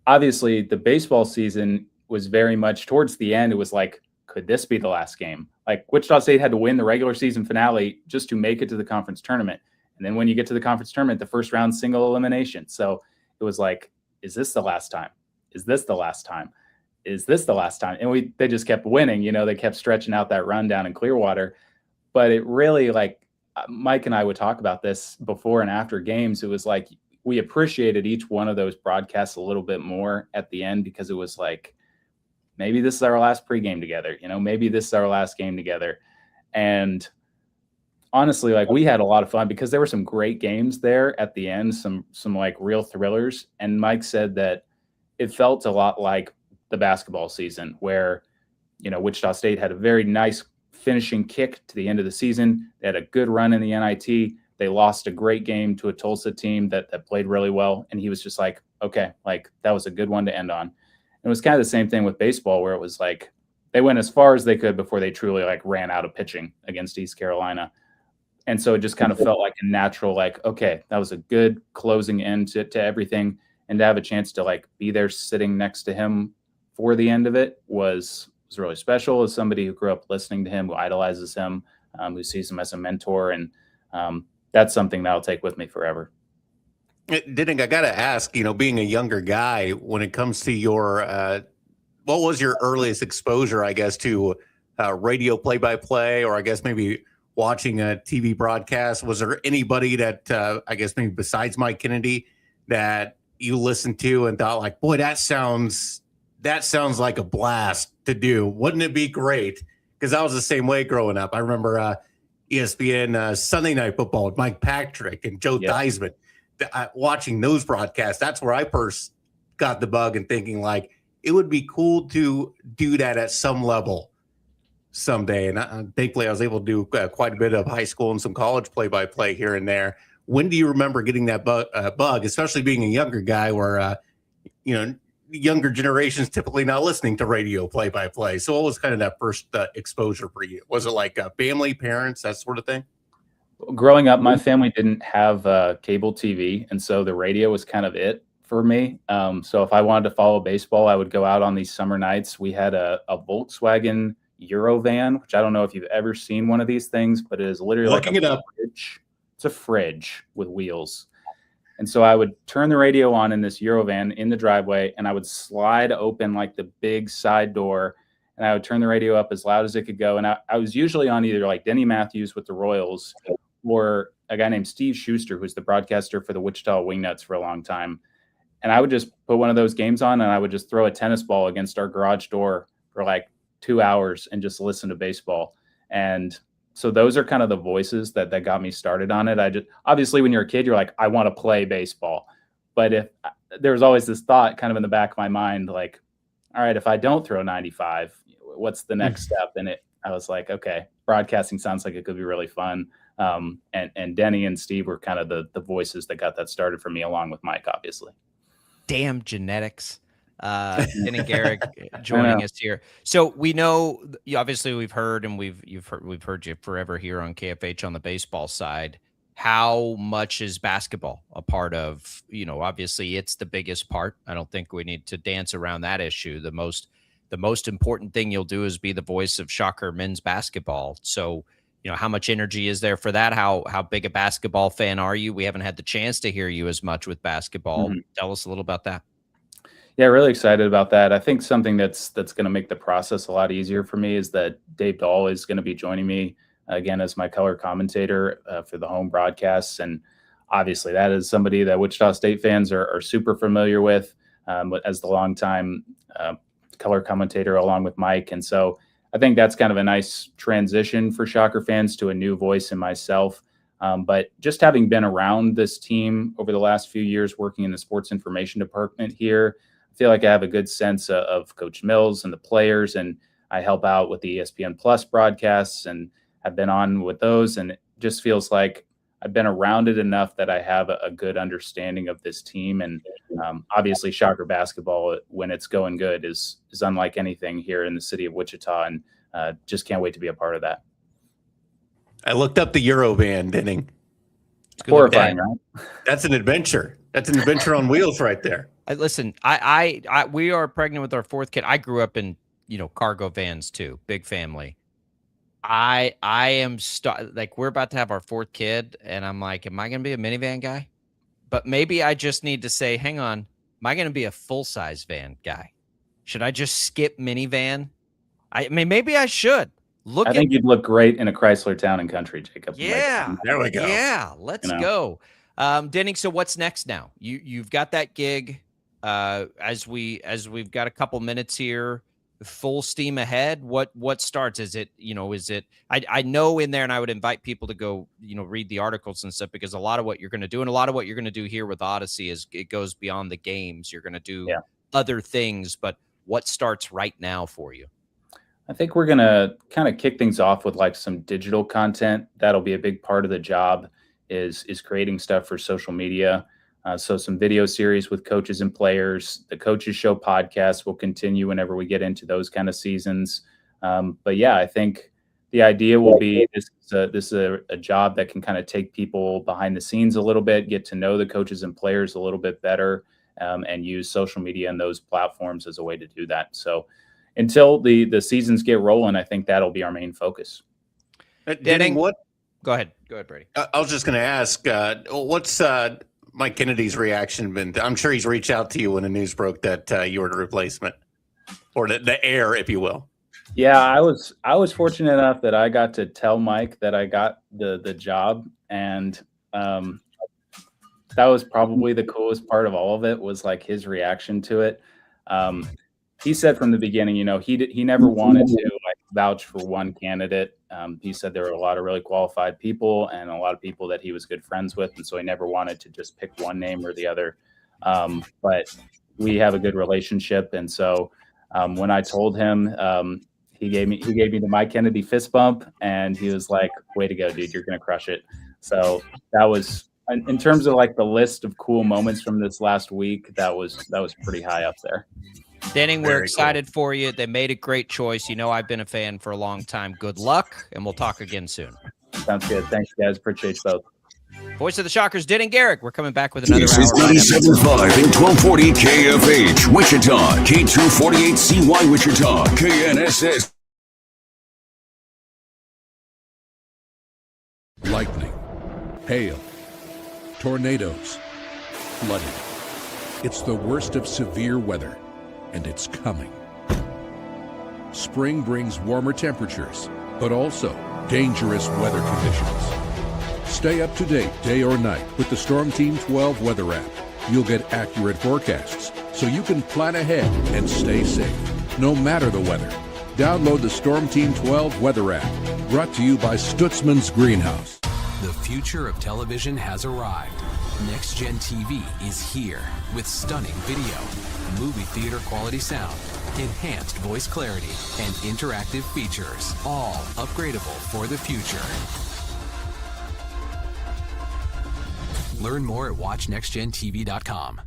obviously the baseball season was very much towards the end. It was like, could this be the last game? Like Wichita State had to win the regular season finale just to make it to the conference tournament. And then when you get to the conference tournament, the first round single elimination. So it was like, is this the last time? Is this the last time? is this the last time? And they just kept winning. They kept stretching out that run down in Clearwater. But it really, like, Mike and I would talk about this before and after games. It was like we appreciated each one of those broadcasts a little bit more at the end, because it was like, maybe this is our last pregame together. Maybe this is our last game together. And honestly, like, we had a lot of fun because there were some great games there at the end, some like real thrillers. And Mike said that it felt a lot like the basketball season, where, Wichita State had a very nice finishing kick to the end of the season. They had a good run in the NIT. They lost a great game to a Tulsa team that played really well. And he was just like, okay, like, that was a good one to end on. And it was kind of the same thing with baseball, where it was like they went as far as they could before they truly like ran out of pitching against East Carolina. And so it just kind of felt like a natural, like, okay, that was a good closing end to everything. And to have a chance to like be there sitting next to him for the end of it was really special, as somebody who grew up listening to him, who idolizes him, who sees him as a mentor. And that's something that I'll take with me forever. Denning, I got to ask, being a younger guy, when it comes to your, what was your earliest exposure, I guess, to radio play-by-play, or I guess maybe watching a TV broadcast? Was there anybody that, I guess maybe besides Mike Kennedy, that you listened to and thought like, boy, that sounds like a blast to do? Wouldn't it be great? Because I was the same way growing up. I remember ESPN Sunday Night Football with Mike Patrick and Joe Theismann. Watching those broadcasts, that's where I first got the bug and thinking like, it would be cool to do that at some level someday. And thankfully, I was able to do quite a bit of high school and some college play-by-play here and there. When do you remember getting that bug, especially being a younger guy where, younger generations typically not listening to radio play-by-play? So what was kind of that first exposure for you? Was it like family, parents, that sort of thing? Growing up, my family didn't have cable TV, and so the radio was kind of it for me. So if I wanted to follow baseball, I would go out on these summer nights. We had a Volkswagen Eurovan, which I don't know if you've ever seen one of these things, but it is literally looking like a fridge. It's a fridge with wheels. And so I would turn the radio on in this Eurovan in the driveway, and I would slide open like the big side door, and I would turn the radio up as loud as it could go. And I was usually on either like Denny Matthews with the Royals or a guy named Steve Schuster, who's the broadcaster for the Wichita Wingnuts for a long time. And I would just put one of those games on, and I would just throw a tennis ball against our garage door for like 2 hours and just listen to baseball. And so those are kind of the voices that got me started on it. Obviously when you're a kid, you're like, I want to play baseball. But if there was always this thought kind of in the back of my mind, like, all right, if I don't throw 95, what's the next step? And I was like, okay, broadcasting sounds like it could be really fun. And Denny and Steve were kind of the voices that got that started for me, along with Mike, obviously. Damn genetics. Denning Gerig joining us here. So we know, obviously we've heard, and we've heard you forever here on KFH on the baseball side. How much is basketball a part of, obviously it's the biggest part. I don't think we need to dance around that issue. The most important thing you'll do is be the voice of Shocker men's basketball. So, how much energy is there for that? How big a basketball fan are you? We haven't had the chance to hear you as much with basketball. Mm-hmm. Tell us a little about that. Yeah, really excited about that. I think something that's going to make the process a lot easier for me is that Dave Dahl is going to be joining me again as my color commentator for the home broadcasts. And obviously that is somebody that Wichita State fans are super familiar with as the longtime color commentator along with Mike. And so I think that's kind of a nice transition for Shocker fans to a new voice in myself. But just having been around this team over the last few years, working in the sports information department here, I feel like I have a good sense of Coach Mills and the players, and I help out with the ESPN Plus broadcasts and have been on with those. And it just feels like I've been around it enough that I have a good understanding of this team. And obviously Shocker basketball, when it's going good, is unlike anything here in the city of Wichita, and just can't wait to be a part of that. I looked up the Eurovan, Denning. Horrifying, right? That's an adventure. That's an adventure on wheels right there. Listen, we are pregnant with our fourth kid. I grew up in, cargo vans too, big family. I am like, we're about to have our fourth kid, and I'm like, am I going to be a minivan guy? But maybe I just need to say, hang on, am I going to be a full-size van guy? Should I just skip minivan? I mean, maybe I should. I think you'd look great in a Chrysler Town and Country, Jacob. Yeah. There we go. Yeah. Let's go. Denning, so what's next now? You've got that gig. As we've got a couple minutes here, full steam ahead. What starts? Is it, I know in there, and I would invite people to go, read the articles and stuff, because a lot of what you're going to do, and a lot of what you're going to do here with Odyssey is it goes beyond the games. You're going to do other things, but what starts right now for you? I think we're going to kind of kick things off with like some digital content. That'll be a big part of the job is creating stuff for social media. So some video series with coaches and players. The Coaches Show podcast will continue whenever we get into those kind of seasons. But yeah, I think the idea will be this is a job that can kind of take people behind the scenes a little bit, get to know the coaches and players a little bit better, and use social media and those platforms as a way to do that. So until the seasons get rolling, I think that'll be our main focus. Denning, what? Go ahead, Brady. I was just going to ask, what's Mike Kennedy's reaction been? I'm sure he's reached out to you when the news broke that you were the replacement, or the heir, if you will. Yeah, I was fortunate enough that I got to tell Mike that I got the job, and that was probably the coolest part of all of it, was like his reaction to it. He said from the beginning, he never wanted to like vouch for one candidate. He said there were a lot of really qualified people and a lot of people that he was good friends with, and so he never wanted to just pick one name or the other. But we have a good relationship, and so when I told him, he gave me the Mike Kennedy fist bump, and he was like, "Way to go, dude! You're gonna crush it." So that was, in terms of like the list of cool moments from this last week, that was pretty high up there. Denning, we're excited for you. They made a great choice. I've been a fan for a long time. Good luck, and we'll talk again soon. Sounds good. Thanks, guys. Appreciate you both. Voice of the Shockers, Denning Gerig. We're coming back with another This hour. This is 97.5 and 1240 KFH, Wichita, K248CY, Wichita, KNSS. Lightning, hail, tornadoes, flooding. It's the worst of severe weather, and it's coming. Spring brings warmer temperatures, but also dangerous weather conditions. Stay up to date day or night with the Storm Team 12 weather app. You'll get accurate forecasts, so you can plan ahead and stay safe, no matter the weather. Download the Storm Team 12 weather app, brought to you by Stutzman's Greenhouse. The future of television has arrived. Next Gen TV is here with stunning video, movie theater quality sound, enhanced voice clarity, and interactive features, all upgradable for the future. Learn more at watchnextgentv.com.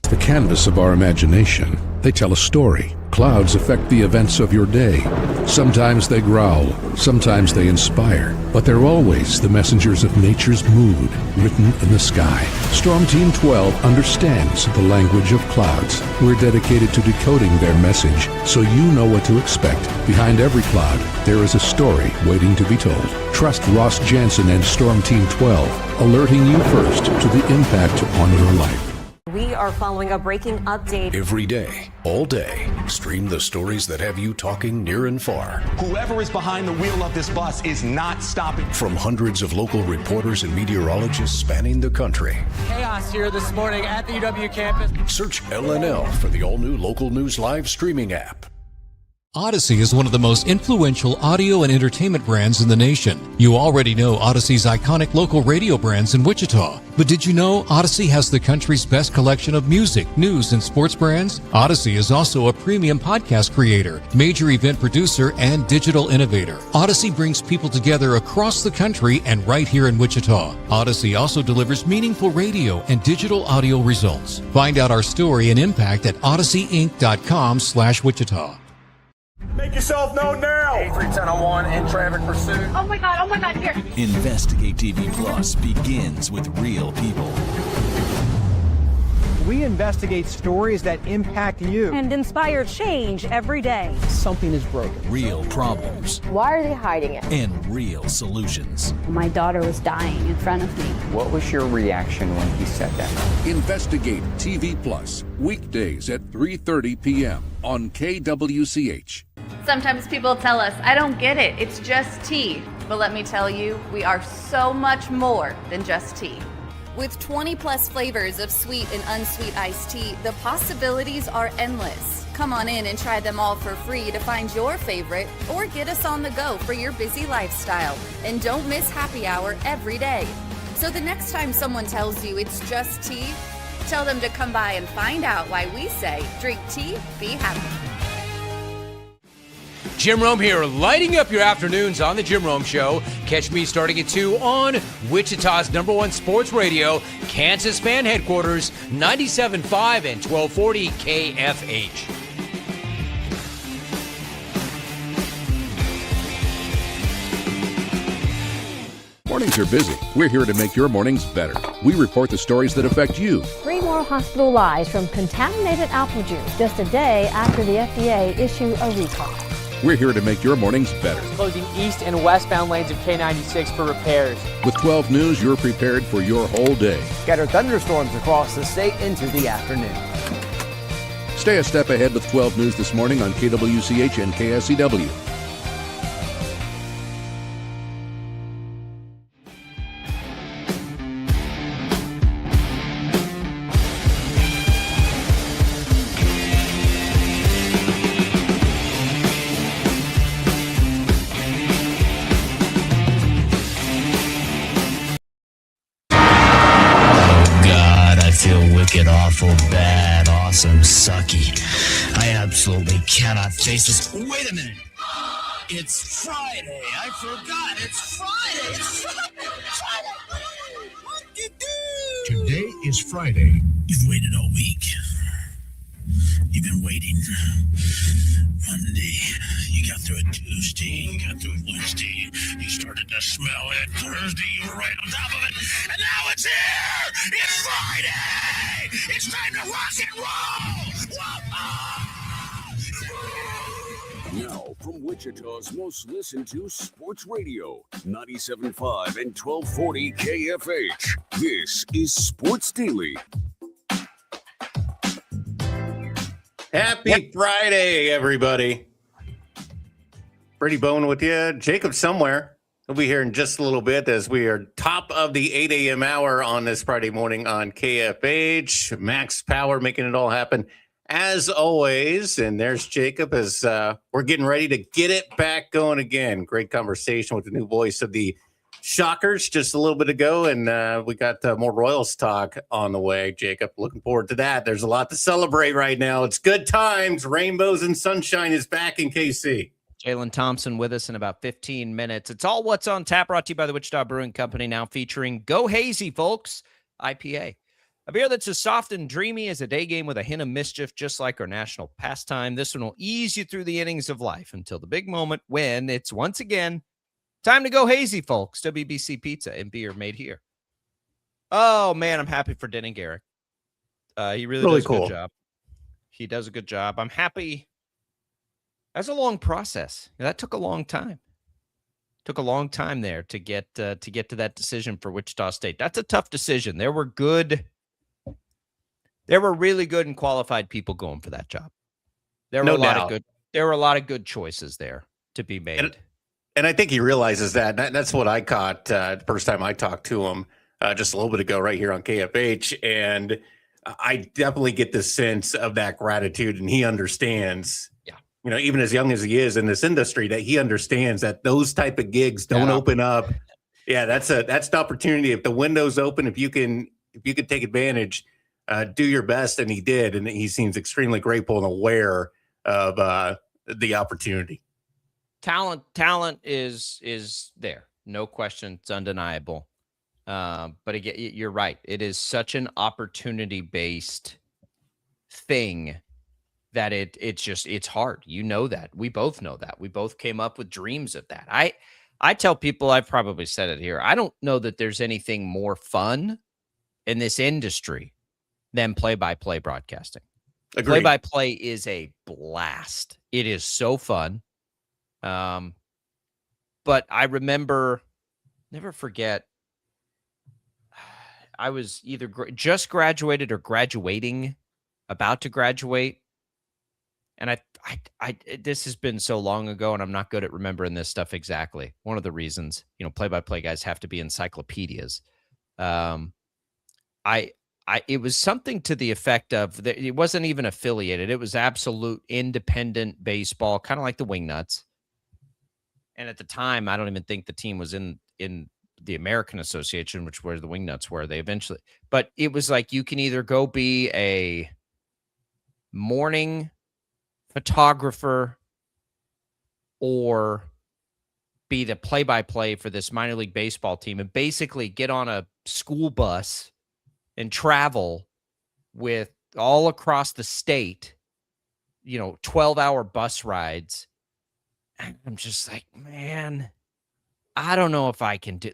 The canvas of our imagination. They tell a story. Clouds affect the events of your day. Sometimes they growl, sometimes they inspire, but they're always the messengers of nature's mood, written in the sky. Storm Team 12 understands the language of clouds. We're dedicated to decoding their message, so you know what to expect. Behind every cloud, there is a story waiting to be told. Trust Ross Jansen and Storm Team 12, alerting you first to the impact on your life. We are following a breaking update. Every day, all day, stream the stories that have you talking near and far. Whoever is behind the wheel of this bus is not stopping. From hundreds of local reporters and meteorologists spanning the country. Chaos here this morning at the UW campus. Search LNL for the all-new Local News Live streaming app. Odyssey is one of the most influential audio and entertainment brands in the nation. You already know Odyssey's iconic local radio brands in Wichita. But did you know Odyssey has the country's best collection of music, news, and sports brands? Odyssey is also a premium podcast creator, major event producer, and digital innovator. Odyssey brings people together across the country and right here in Wichita. Odyssey also delivers meaningful radio and digital audio results. Find out our story and impact at odysseyinc.com/Wichita. Make yourself known now. 83101 in traffic pursuit. Oh my God, here. Investigate TV Plus begins with real people. We investigate stories that impact you. And inspire change every day. Something is broken. Real problems. Why are they hiding it? And real solutions. My daughter was dying in front of me. What was your reaction when he said that? Investigate TV Plus, weekdays at 3:30 p.m. on KWCH. Sometimes people tell us, I don't get it, it's just tea. But let me tell you, we are so much more than just tea. With 20 plus flavors of sweet and unsweet iced tea, the possibilities are endless. Come on in and try them all for free to find your favorite or get us on the go for your busy lifestyle. And don't miss happy hour every day. So the next time someone tells you it's just tea, tell them to come by and find out why we say, drink tea, be happy. Jim Rome here, lighting up your afternoons on the Jim Rome Show. Catch me starting at 2 on Wichita's #1 sports radio, Kansas Fan Headquarters, 97.5 and 1240 KFH. Mornings are busy. We're here to make your mornings better. We report the stories that affect you. 3 more hospitalized from contaminated apple juice just a day after the FDA issued a recall. We're here to make your mornings better. Closing east and westbound lanes of K96 for repairs. With 12 News, you're prepared for your whole day. Scattered thunderstorms across the state into the afternoon. Stay a step ahead with 12 News this morning on KWCH and KSCW. Wicked, awful, bad, awesome, sucky. I absolutely cannot face this. Wait a minute. It's Friday. I forgot. It's Friday. It's Friday. What you do? Today is Friday. You've waited all week. You've been waiting. Monday, you got through it. Tuesday, you got through it. Wednesday, you started to smell it. Thursday, you were right on top of it. And now it's here! It's Friday! It's time to rock and roll! Now, from Wichita's most listened to sports radio, 97.5 and 1240 KFH, this is Sports Daily. Happy Friday, everybody. Brady Bone with you. Jacob somewhere. He'll be here in just a little bit as we are top of the 8 a.m. hour on this Friday morning on KFH. Max Power making it all happen as always. And there's Jacob as we're getting ready to get it back going again. Great conversation with the new voice of the Shockers just a little bit ago, and we got more Royals talk on the way. Jacob, looking forward to that. There's a lot to celebrate right now. It's good times. Rainbows and sunshine is back in KC. Jaylon Thompson with us in about 15 minutes. It's all what's on tap, brought to you by the Wichita Brewing Company, now featuring Go Hazy, folks, IPA. A beer that's as soft and dreamy as a day game with a hint of mischief, just like our national pastime. This one will ease you through the innings of life until the big moment when it's once again time to go hazy, folks. WBC Pizza and beer made here. Oh, man, I'm happy for Denning Gerig. He really does a good job. He does a good job. I'm happy. That's a long process. That took a long time. Took a long time there to get to that decision for Wichita State. That's a tough decision. There were really good and qualified people going for that job. There were a lot of good choices there to be made. And I think he realizes that. That's what I caught the first time I talked to him just a little bit ago right here on KFH. And I definitely get the sense of that gratitude, and he understands even as young as he is in this industry, that he understands that those type of gigs don't open up. Yeah, that's an opportunity. If the window's open, if you can take advantage, do your best. And he did. And he seems extremely grateful and aware of the opportunity. Talent is there. No question. It's undeniable. But again, you're right. It is such an opportunity-based thing that it's hard. You know that. We both know that. We both came up with dreams of that. I tell people, I've probably said it here, I don't know that there's anything more fun in this industry than play-by-play broadcasting. Agreed. Play-by-play is a blast. It is so fun. But I never forget, I was either just graduated or graduating, about to graduate. And I this has been so long ago, and I'm not good at remembering this stuff exactly. One of the reasons, play-by-play guys have to be encyclopedias. It was something to the effect of, it wasn't even affiliated. It was absolute independent baseball, kind of like the Wingnuts. And at the time, I don't even think the team was in the American Association, which where the Wingnuts were. They eventually, but it was like, you can either go be a morning photographer or be the play-by-play for this minor league baseball team, and basically get on a school bus and travel with all across the state, 12-hour bus rides. And I'm just like, man, I don't know if I can do,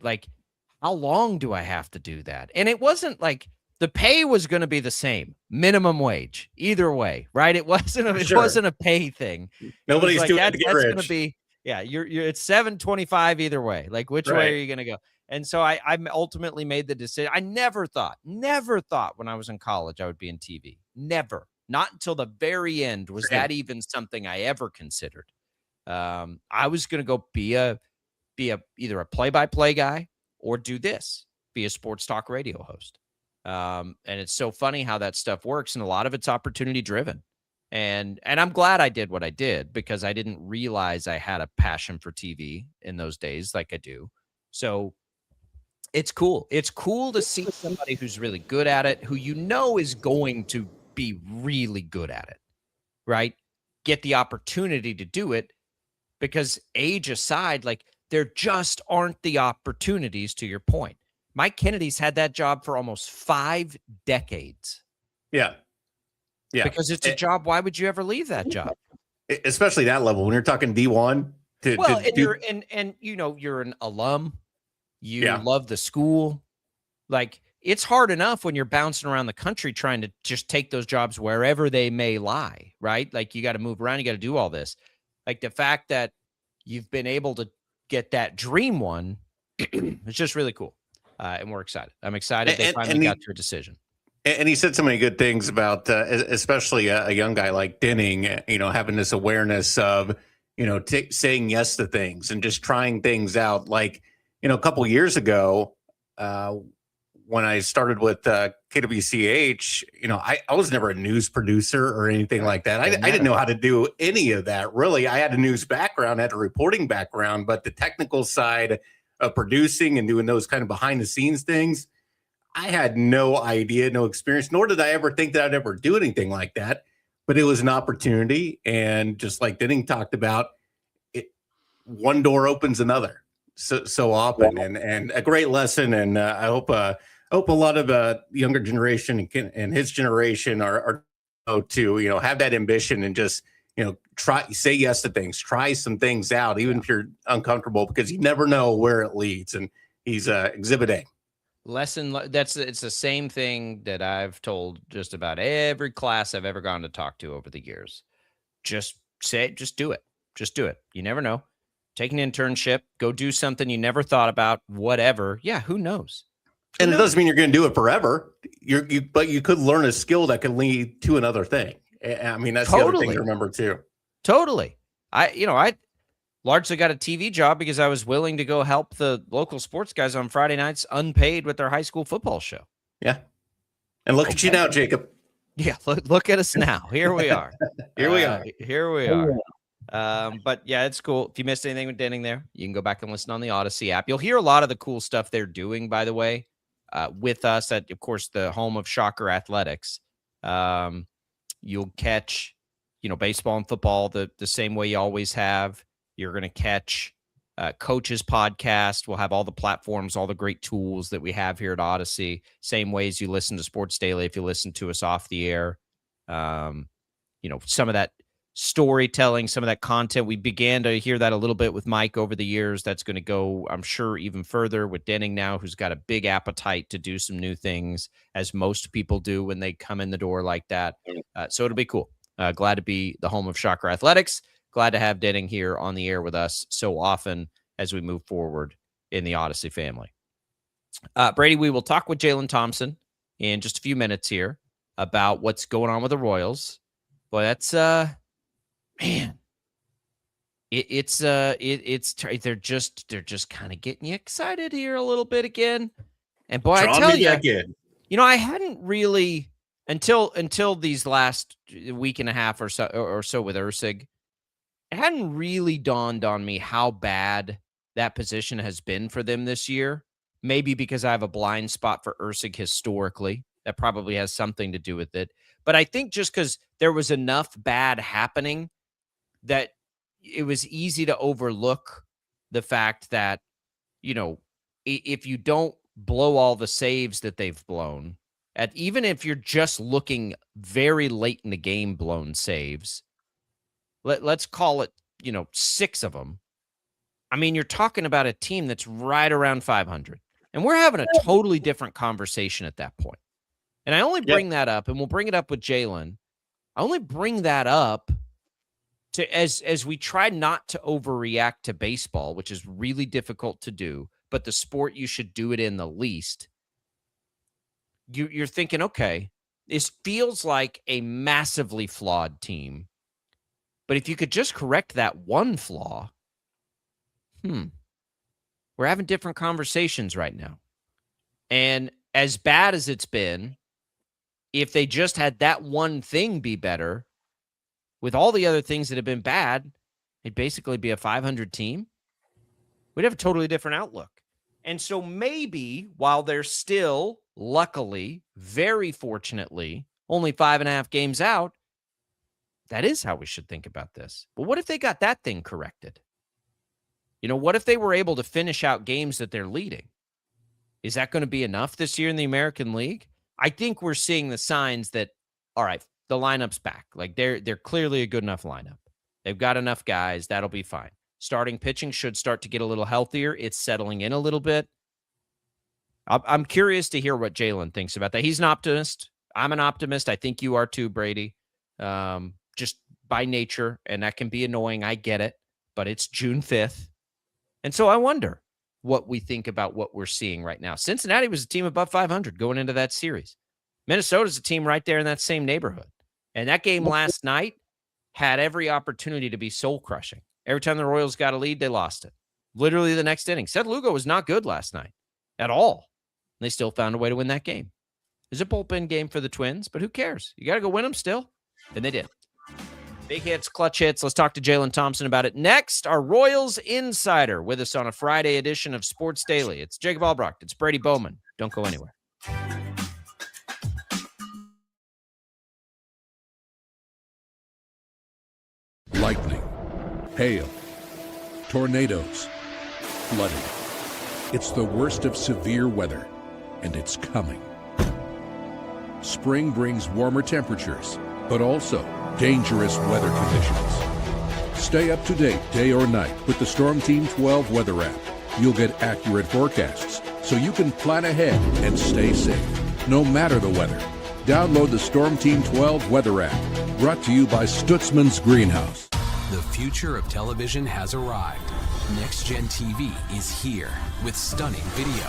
how long do I have to do that? And it wasn't like the pay was going to be the same, minimum wage, either way, right? It wasn't a pay thing. Nobody's doing it to get that's rich. Going to be, yeah, you're it's $7.25 either way. Like, which way are you going to go? And so I ultimately made the decision. I never thought when I was in college I would be in TV. Never. Not until the very end was that even something I ever considered. I was going to go be either a play-by-play guy or do this, be a sports talk radio host. And it's so funny how that stuff works, and a lot of it's opportunity driven. And I'm glad I did what I did, because I didn't realize I had a passion for TV in those days like I do. So it's cool. It's cool to see somebody who's really good at it, who is going to be really good at it, right? Get the opportunity to do it, because age aside, there just aren't the opportunities, to your point. Mike Kennedy's had that job for almost 5 decades. Yeah. Yeah. Because it's a job. Why would you ever leave that job? Especially that level, when you're talking D1. You're an alum. You love the school. It's hard enough when you're bouncing around the country trying to just take those jobs wherever they may lie, right? You got to move around. You got to do all this. The fact that you've been able to get that dream one, it's just really cool. And we're excited. I'm excited they finally got to a decision. And he said so many good things about, especially a young guy like Denning, having this awareness of, saying yes to things and just trying things out. A couple years ago, when I started with KWCH, I was never a news producer or anything like that. I didn't know how to do any of that, really. I had a news background, I had a reporting background, but the technical side of producing and doing those kind of behind the scenes things, I had no idea, no experience, nor did I ever think that I'd ever do anything like that. But it was an opportunity. And just like Denning talked about, one door opens another so often, and a great lesson. And I hope a lot of younger generation and his generation are to have that ambition and just say yes to things, try some things out, even if you're uncomfortable, because you never know where it leads. And he's Exhibit A. It's the same thing that I've told just about every class I've ever gone to talk to over the years. Just do it. Just do it. You never know. Take an internship, go do something you never thought about, whatever. Yeah, who knows? And it doesn't mean you're going to do it forever. But you could learn a skill that could lead to another thing. I mean, that's the other thing to remember too. Totally. I largely got a TV job because I was willing to go help the local sports guys on Friday nights unpaid with their high school football show. Yeah. And look at you now, Jacob. Yeah. Look at us now. Here we are. Here we are. But yeah, it's cool. If you missed anything with Denning there, you can go back and listen on the Odyssey app. You'll hear a lot of the cool stuff they're doing, by the way, with us at, of course, the home of Shocker Athletics. You'll catch, baseball and football the same way you always have. You're going to catch Coach's podcast. We'll have all the platforms, all the great tools that we have here at Odyssey. Same ways you listen to Sports Daily if you listen to us off the air. Some of that storytelling, some of that content. We began to hear that a little bit with Mike over the years. That's going to go, I'm sure, even further with Denning now, who's got a big appetite to do some new things, as most people do when they come in the door like that. So it'll be cool. Glad to be the home of Shocker Athletics. Glad to have Denning here on the air with us so often as we move forward in the Odyssey family. Brady, we will talk with Jaylon Thompson in just a few minutes here about what's going on with the Royals. Boy, that's man, they're just kind of getting you excited here a little bit again. And boy, I tell you, I hadn't really until these last week and a half or so with Ursig, it hadn't really dawned on me how bad that position has been for them this year. Maybe because I have a blind spot for Ursig historically. That probably has something to do with it. But I think just because there was enough bad happening that it was easy to overlook the fact that, if you don't blow all the saves that they've blown, even if you're just looking very late in the game blown saves, let's call it, 6 of them. I mean, you're talking about a team that's right around 500. And we're having a totally different conversation at that point. And I only bring that up, and we'll bring it up with Jaylon. I only bring that up to as we try not to overreact to baseball, which is really difficult to do, but the sport you should do it in the least. You're thinking, okay, this feels like a massively flawed team. But if you could just correct that one flaw, we're having different conversations right now. And as bad as it's been, if they just had that one thing be better, with all the other things that have been bad, it'd basically be a 500 team. We'd have a totally different outlook. And so maybe while they're still, luckily, very fortunately, only 5.5 games out, that is how we should think about this. But what if they got that thing corrected? What if they were able to finish out games that they're leading? Is that going to be enough this year in the American League? I think we're seeing the signs that, all right, the lineup's back. Like they're clearly a good enough lineup. They've got enough guys. That'll be fine. Starting pitching should start to get a little healthier. It's settling in a little bit. I'm curious to hear what Jaylon thinks about that. He's an optimist. I'm an optimist. I think you are too, Brady. Just by nature, and that can be annoying. I get it, but it's June 5th. And so I wonder what we think about what we're seeing right now. Cincinnati was a team above 500 going into that series. Minnesota's a team right there in that same neighborhood. And that game last night had every opportunity to be soul-crushing. Every time the Royals got a lead, they lost it. Literally the next inning. Seth Lugo was not good last night at all. And they still found a way to win that game. It was a bullpen game for the Twins, but who cares? You got to go win them still. And they did. Big hits, clutch hits. Let's talk to Jaylon Thompson about it next. Our Royals Insider with us on a Friday edition of Sports Daily. It's Jacob Albrecht. It's Brady Bowman. Don't go anywhere. Lightning, hail, tornadoes, flooding. It's the worst of severe weather, and it's coming. Spring brings warmer temperatures, but also dangerous weather conditions. Stay up to date day or night with the Storm Team 12 weather app. You'll get accurate forecasts so you can plan ahead and stay safe, no matter the weather. Download the Storm Team 12 weather app, brought to you by Stutzman's Greenhouse. The future of television has arrived. Next Gen TV is here with stunning video,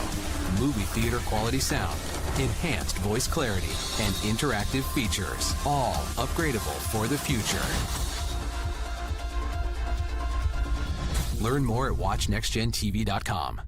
movie theater quality sound, enhanced voice clarity, and interactive features, all upgradable for the future. Learn more at watchnextgentv.com.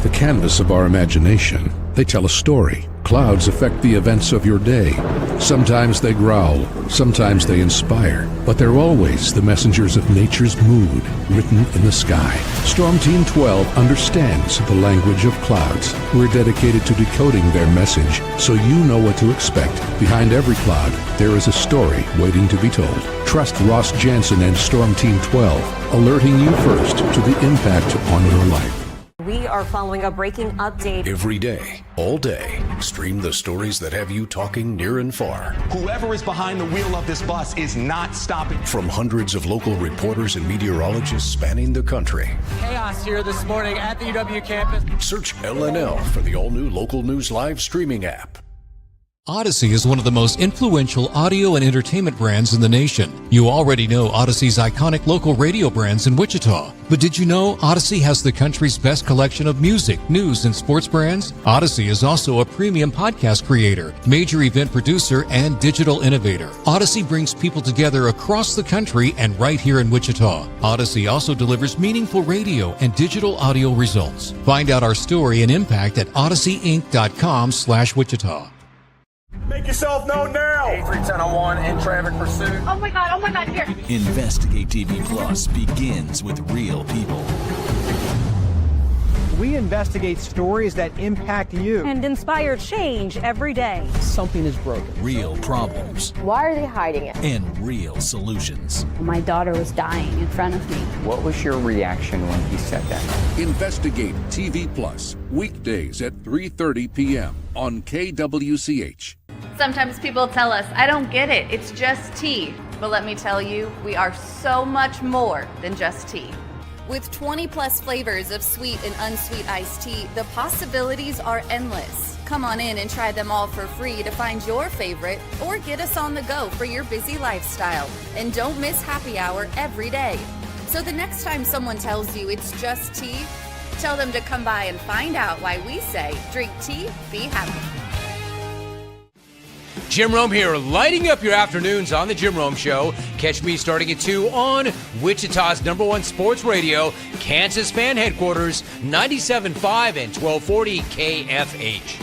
the canvas of our imagination. They tell a story. Clouds affect the events of your day. Sometimes they growl, sometimes they inspire, but they're always the messengers of nature's mood, written in the sky. Storm Team 12 understands the language of clouds. We're dedicated to decoding their message so you know what to expect. Behind every cloud, there is a story waiting to be told. Trust Ross Jansen and Storm Team 12, alerting you first to the impact on your life. We are following a breaking update. Every day, all day, stream the stories that have you talking near and far. Whoever is behind the wheel of this bus is not stopping. From hundreds of local reporters and meteorologists spanning the country. Chaos here this morning at the UW campus. Search LNL for the all-new Local News Live streaming app. Odyssey is one of the most influential audio and entertainment brands in the nation. You already know Odyssey's iconic local radio brands in Wichita. But did you know Odyssey has the country's best collection of music, news, and sports brands? Odyssey is also a premium podcast creator, major event producer, and digital innovator. Odyssey brings people together across the country and right here in Wichita. Odyssey also delivers meaningful radio and digital audio results. Find out our story and impact at odysseyinc.com/Wichita. Make yourself known now. 831001 in traffic pursuit. Oh my God, here. Investigate TV Plus begins with real people. We investigate stories that impact you. And inspire change every day. Something is broken. Real problems. Why are they hiding it? And real solutions. My daughter was dying in front of me. What was your reaction when he said that? Investigate TV Plus, weekdays at 3:30 p.m. on KWCH. Sometimes people tell us, I don't get it, it's just tea. But let me tell you, we are so much more than just tea. With 20 plus flavors of sweet and unsweet iced tea, the possibilities are endless. Come on in and try them all for free to find your favorite or get us on the go for your busy lifestyle. And don't miss happy hour every day. So the next time someone tells you it's just tea, tell them to come by and find out why we say drink tea, be happy. Jim Rome here, lighting up your afternoons on the Jim Rome Show. Catch me starting at 2 on Wichita's #1 sports radio, Kansas Fan Headquarters, 97.5 and 1240 KFH.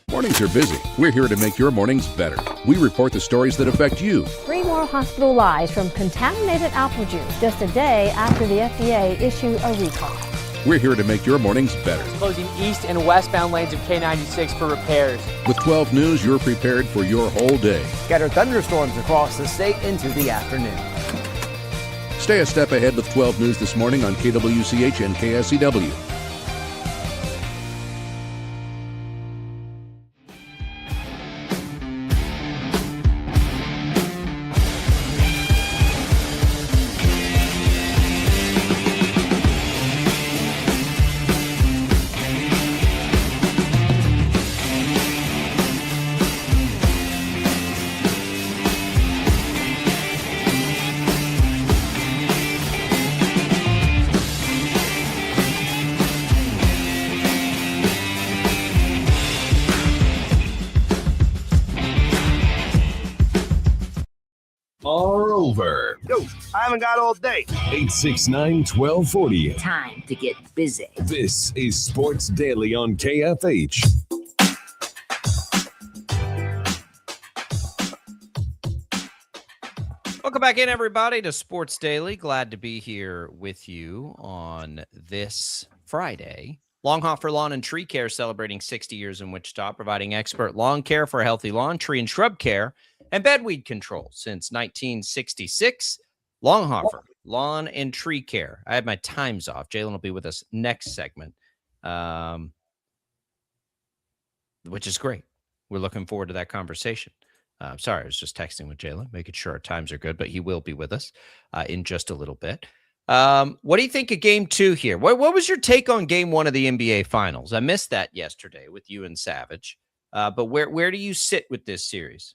Mornings are busy. We're here to make your mornings better. We report the stories that affect you. 3 more hospital lies from contaminated apple juice just a day after the FDA issued a recall. We're here to make your mornings better. Closing east and westbound lanes of K96 for repairs. With 12 News, you're prepared for your whole day. Scattered thunderstorms across the state into the afternoon. Stay a step ahead with 12 News this morning on KWCH and KSCW. Over. Yo, I haven't got all day. 869-1240. Time to get busy. This is Sports Daily on KFH. Welcome back in, everybody, to Sports Daily. Glad to be here with you on this Friday. Longhofer Lawn and Tree Care celebrating 60 years in Wichita, providing expert lawn care for a healthy lawn, tree and shrub care, and bedweed control since 1966. Longhofer Lawn and Tree Care. I had my times off. Jaylon will be with us next segment, which is great. We're looking forward to that conversation. Sorry, I was just texting with Jaylon, making sure our times are good, but he will be with us in just a little bit. What do you think of game 2 here? What was your take on game 1 of the NBA Finals? I missed that yesterday with you and Savage. But where do you sit with this series?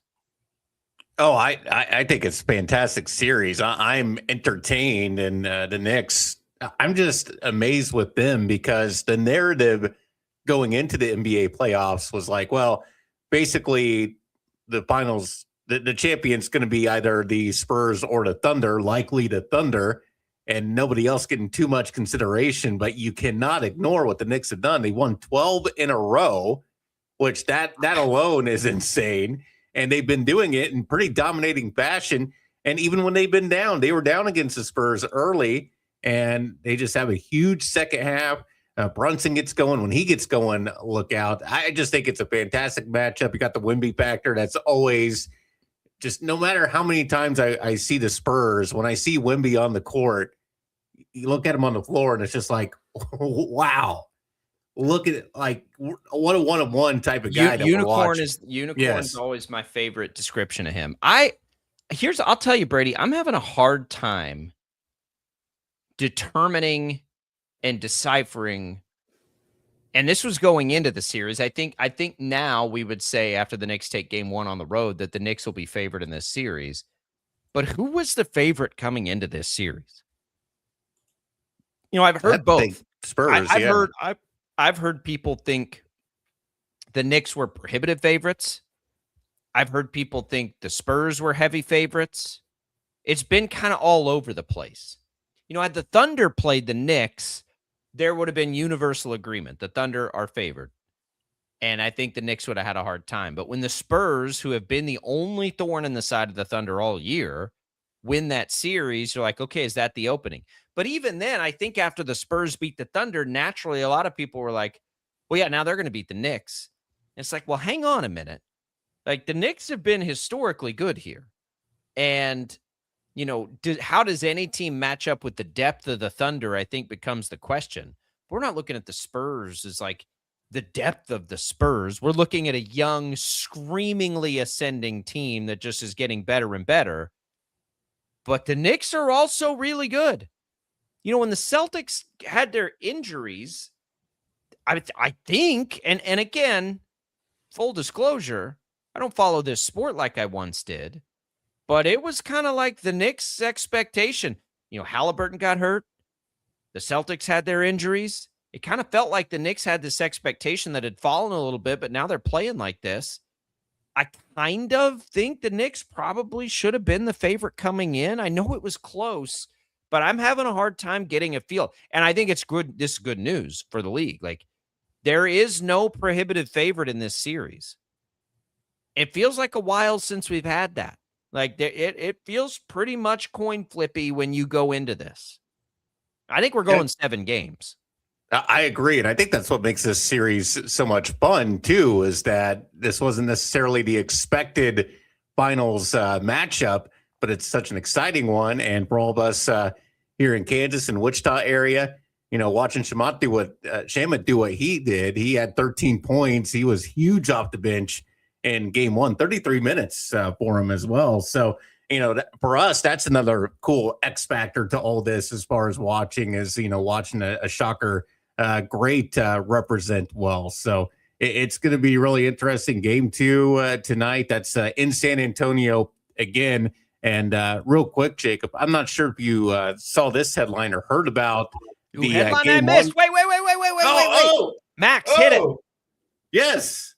Oh, I think it's a fantastic series. I'm entertained, and the Knicks, I'm just amazed with them because the narrative going into the NBA playoffs was like, well, basically the finals the champion's going to be either the Spurs or the Thunder, likely the Thunder, and nobody else getting too much consideration. But you cannot ignore what the Knicks have done. They won 12 in a row, which that alone is insane. And they've been doing it in pretty dominating fashion. And even when they've been down, they were down against the Spurs early, and they just have a huge second half. Brunson gets going. When he gets going, look out. I just think it's a fantastic matchup. You got the Wemby factor. That's always just, no matter how many times I see the Spurs, when I see Wemby on the court, you look at him on the floor and it's just like, wow. Look at it, like what a one-of-one type of guy. Unicorn is always my favorite description of him. I'll tell you, Brady, I'm having a hard time determining and deciphering. And this was going into the series. I think now we would say, after the Knicks take game 1 on the road, that the Knicks will be favored in this series. But who was the favorite coming into this series? I've heard both. Spurs. I've heard people think the Knicks were prohibitive favorites. I've heard people think the Spurs were heavy favorites. It's been kind of all over the place. Had the Thunder played the Knicks, there would have been universal agreement. The Thunder are favored. And I think the Knicks would have had a hard time. But when the Spurs, who have been the only thorn in the side of the Thunder all year, win that series, you're like, okay, is that the opening? But even then, I think after the Spurs beat the Thunder, naturally, a lot of people were like, well, yeah, now they're going to beat the Knicks. And it's like, well, hang on a minute. Like, the Knicks have been historically good here. And, how does any team match up with the depth of the Thunder, I think, becomes the question. We're not looking at the Spurs as like the depth of the Spurs. We're looking at a young, screamingly ascending team that just is getting better and better. But the Knicks are also really good. When the Celtics had their injuries, I think, and again, full disclosure, I don't follow this sport like I once did, but it was kind of like the Knicks' expectation. Halliburton got hurt. The Celtics had their injuries. It kind of felt like the Knicks had this expectation that had fallen a little bit, but now they're playing like this. I kind of think the Knicks probably should have been the favorite coming in. I know it was close, but I'm having a hard time getting a feel. And I think it's good. This is good news for the league. Like, there is no prohibitive favorite in this series. It feels like a while since we've had that. Like, it feels pretty much coin flippy when you go into this. I think we're going 7 games. I agree. And I think that's what makes this series so much fun, too, is that this wasn't necessarily the expected finals matchup, but it's such an exciting one. And for all of us here in Kansas and Wichita area, watching Shamet do what he did, he had 13 points. He was huge off the bench in game 1, 33 minutes for him as well. So, for us, that's another cool X factor to all this as far as watching is, watching a Shocker great represent well. So it's going to be really interesting. Game 2 tonight. That's in San Antonio again. And real quick, Jacob, I'm not sure if you saw this headline or heard about the headline game I missed. 1. Wait. Max, hit it. Yes.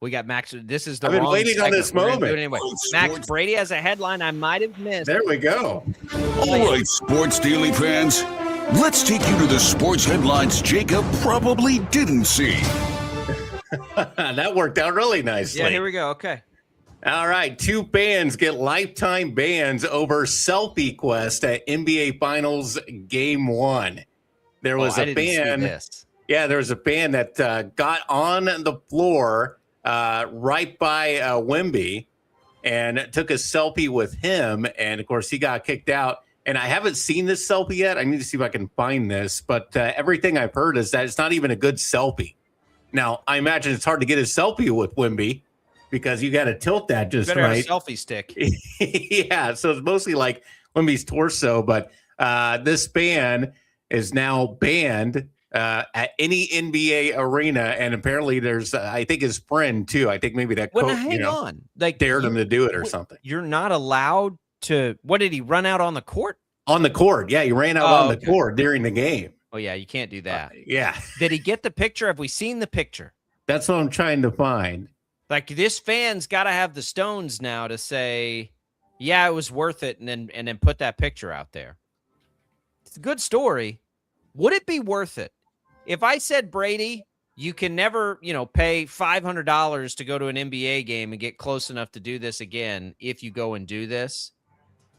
We got Max. This is the I've been wrong waiting on segment. this We're gonna moment. do it anyway. Max, Brady has a headline I might have missed. There we go. All right, Sports Daily fans, let's take you to the sports headlines Jacob probably didn't see. That worked out really nicely. Yeah, here we go. Okay. All right. 2 fans get lifetime bans over selfie quest at NBA Finals Game 1. There was a fan. Yeah, there was a fan that got on the floor right by Wemby and took a selfie with him. And, of course, he got kicked out. And I haven't seen this selfie yet. I need to see if I can find this. But everything I've heard is that it's not even a good selfie. Now, I imagine it's hard to get a selfie with Wemby because you got to tilt that just better right. Have a selfie stick. Yeah, so it's mostly like Wemby's torso. But this fan is now banned at any NBA arena, and apparently there's, I think his friend too. I think maybe that coach, hang on, like dared him to do it or something. You're not allowed to. What did he run out on the court? On the court, yeah, he ran out on the court during the game. Oh yeah, you can't do that. Yeah. Did he get the picture? Have we seen the picture? That's what I'm trying to find. Like, this fan's got to have the stones now to say, yeah, it was worth it, and then put that picture out there. It's a good story. Would it be worth it if I said, Brady, you can never, pay $500 to go to an NBA game and get close enough to do this again if you go and do this?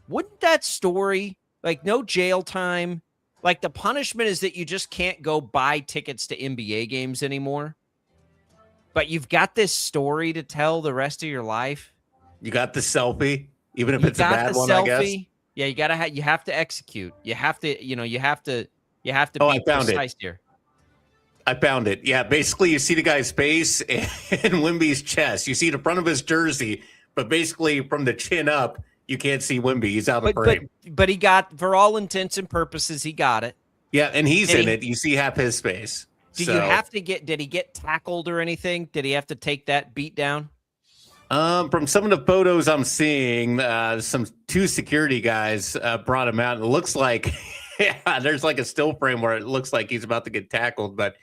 Wouldn't that story, like, no jail time, like, the punishment is that you just can't go buy tickets to NBA games anymore, but you've got this story to tell the rest of your life? You got the selfie, even if it's a bad one, I guess. Yeah, you have to execute. You have to, you have to be precise here. I found it. Yeah, basically you see the guy's face and Wemby's chest. You see the front of his jersey, but basically from the chin up, you can't see Wemby. He's out of frame. But he got, for all intents and purposes, he got it. Yeah, and he's in it. You see half his face. Did he get tackled or anything? Did he have to take that beat down? From some of the photos I'm seeing, two security guys brought him out. And it looks like there's like a still frame where it looks like he's about to get tackled, but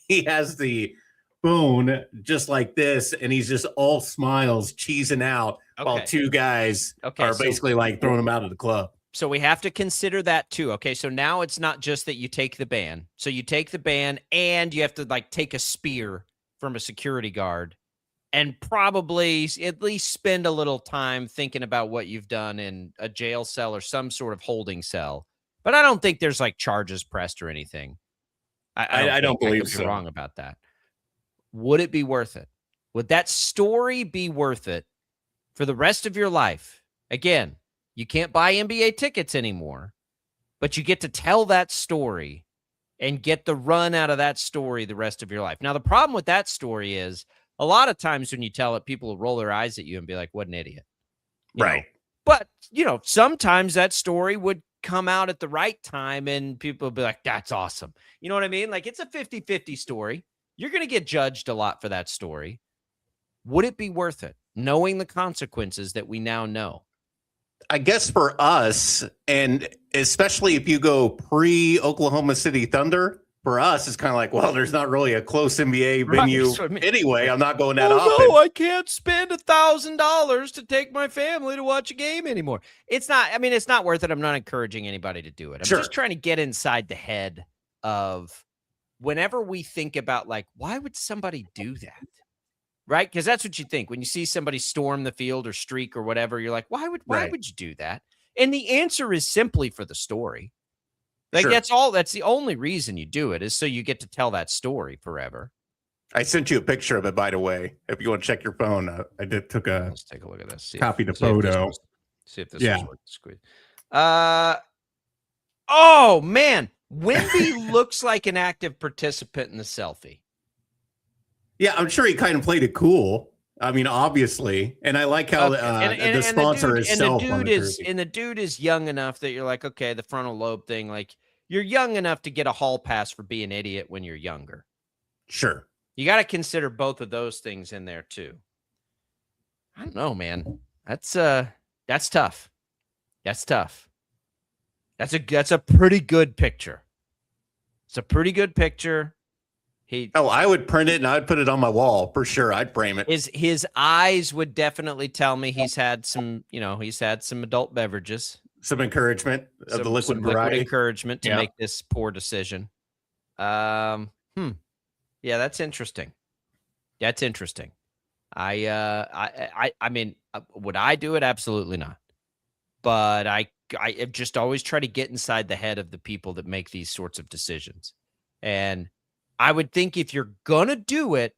he has the bone just like this, and he's just all smiles, cheesing out, while two guys are basically like throwing him out of the club. So we have to consider that too. Okay, so now it's not just that you take the ban. So you take the ban and you have to like take a spear from a security guard and probably at least spend a little time thinking about what you've done in a jail cell or some sort of holding cell. But I don't think there's like charges pressed or anything. I don't believe so. You're wrong about that. Would it be worth it? Would that story be worth it for the rest of your life? Again, you can't buy NBA tickets anymore, but you get to tell that story and get the run out of that story the rest of your life. Now, the problem with that story is a lot of times when you tell it, people will roll their eyes at you and be like, what an idiot. Right. But, sometimes that story would come out at the right time and people will be like, that's awesome. You know what I mean? Like, it's a 50-50 story. You're going to get judged a lot for that story. Would it be worth it, knowing the consequences that we now know? I guess for us, and especially if you go pre-Oklahoma City Thunder, for us, it's kind of like, well, there's not really a close NBA venue anyway. I'm not going that often. No, I can't spend $1,000 to take my family to watch a game anymore. It's not, it's not worth it. I'm not encouraging anybody to do it. I'm just trying to get inside the head of whenever we think about, like, why would somebody do that? Right? Because that's what you think. When you see somebody storm the field or streak or whatever, you're like, why would you do that? And the answer is simply for the story. Like, that's all. That's the only reason you do it, is so you get to tell that story forever. I sent you a picture of it, by the way. If you want to check your phone, took a. Let's take a look at this. Copy the photo. See if this was worth the squeeze. Oh man, Wemby looks like an active participant in the selfie. Yeah, I'm sure he kind of played it cool. Obviously, and I like how the sponsor is self. And the dude is young enough that you're like, okay, the frontal lobe thing, like, you're young enough to get a hall pass for being an idiot when you're younger. Sure. You got to consider both of those things in there too. I don't know, man. That's tough. That's tough. That's a pretty good picture. It's a pretty good picture. I would print it and I'd put it on my wall for sure. I'd frame it. His eyes would definitely tell me he's had some adult beverages. Some encouragement of the liquid variety. Encouragement to make this poor decision. Yeah, that's interesting. That's interesting. I mean, would I do it? Absolutely not. But I just always try to get inside the head of the people that make these sorts of decisions. And I would think if you're going to do it,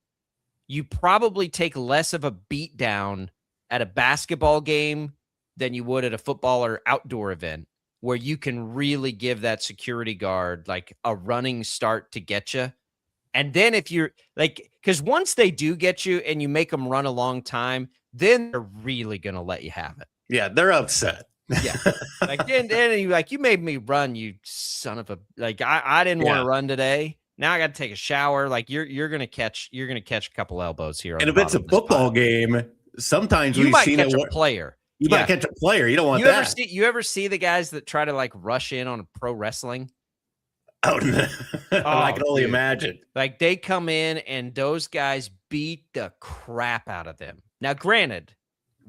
you probably take less of a beat down at a basketball game than you would at a football or outdoor event, where you can really give that security guard like a running start to get you. And then if you're like, because once they do get you and you make them run a long time, then they're really going to let you have it. Yeah, they're upset. Yeah. Like, then you like, you made me run, you son of a, like, I didn't want to run today. Now I got to take a shower. Like, you're gonna catch a couple elbows here. And if it's a football game, sometimes you might catch a player. You might catch a player. You don't want that. You ever see the guys that try to like rush in on pro wrestling? Oh, no. I can only dude. imagine. Like they come in and those guys beat the crap out of them. Now, granted,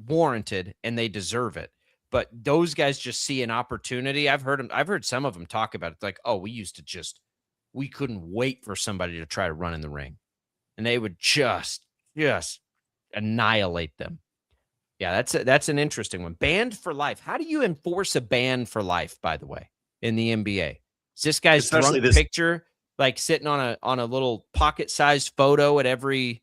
warranted, and they deserve it. But those guys just see an opportunity. I've heard some of them talk about it. It's like, oh, we couldn't wait for somebody to try to run in the ring. And they would just annihilate them. Yeah, that's an interesting one. Banned for life. How do you enforce a ban for life, by the way, in the NBA? Is this guy's Especially drunk picture like sitting on a little pocket-sized photo at every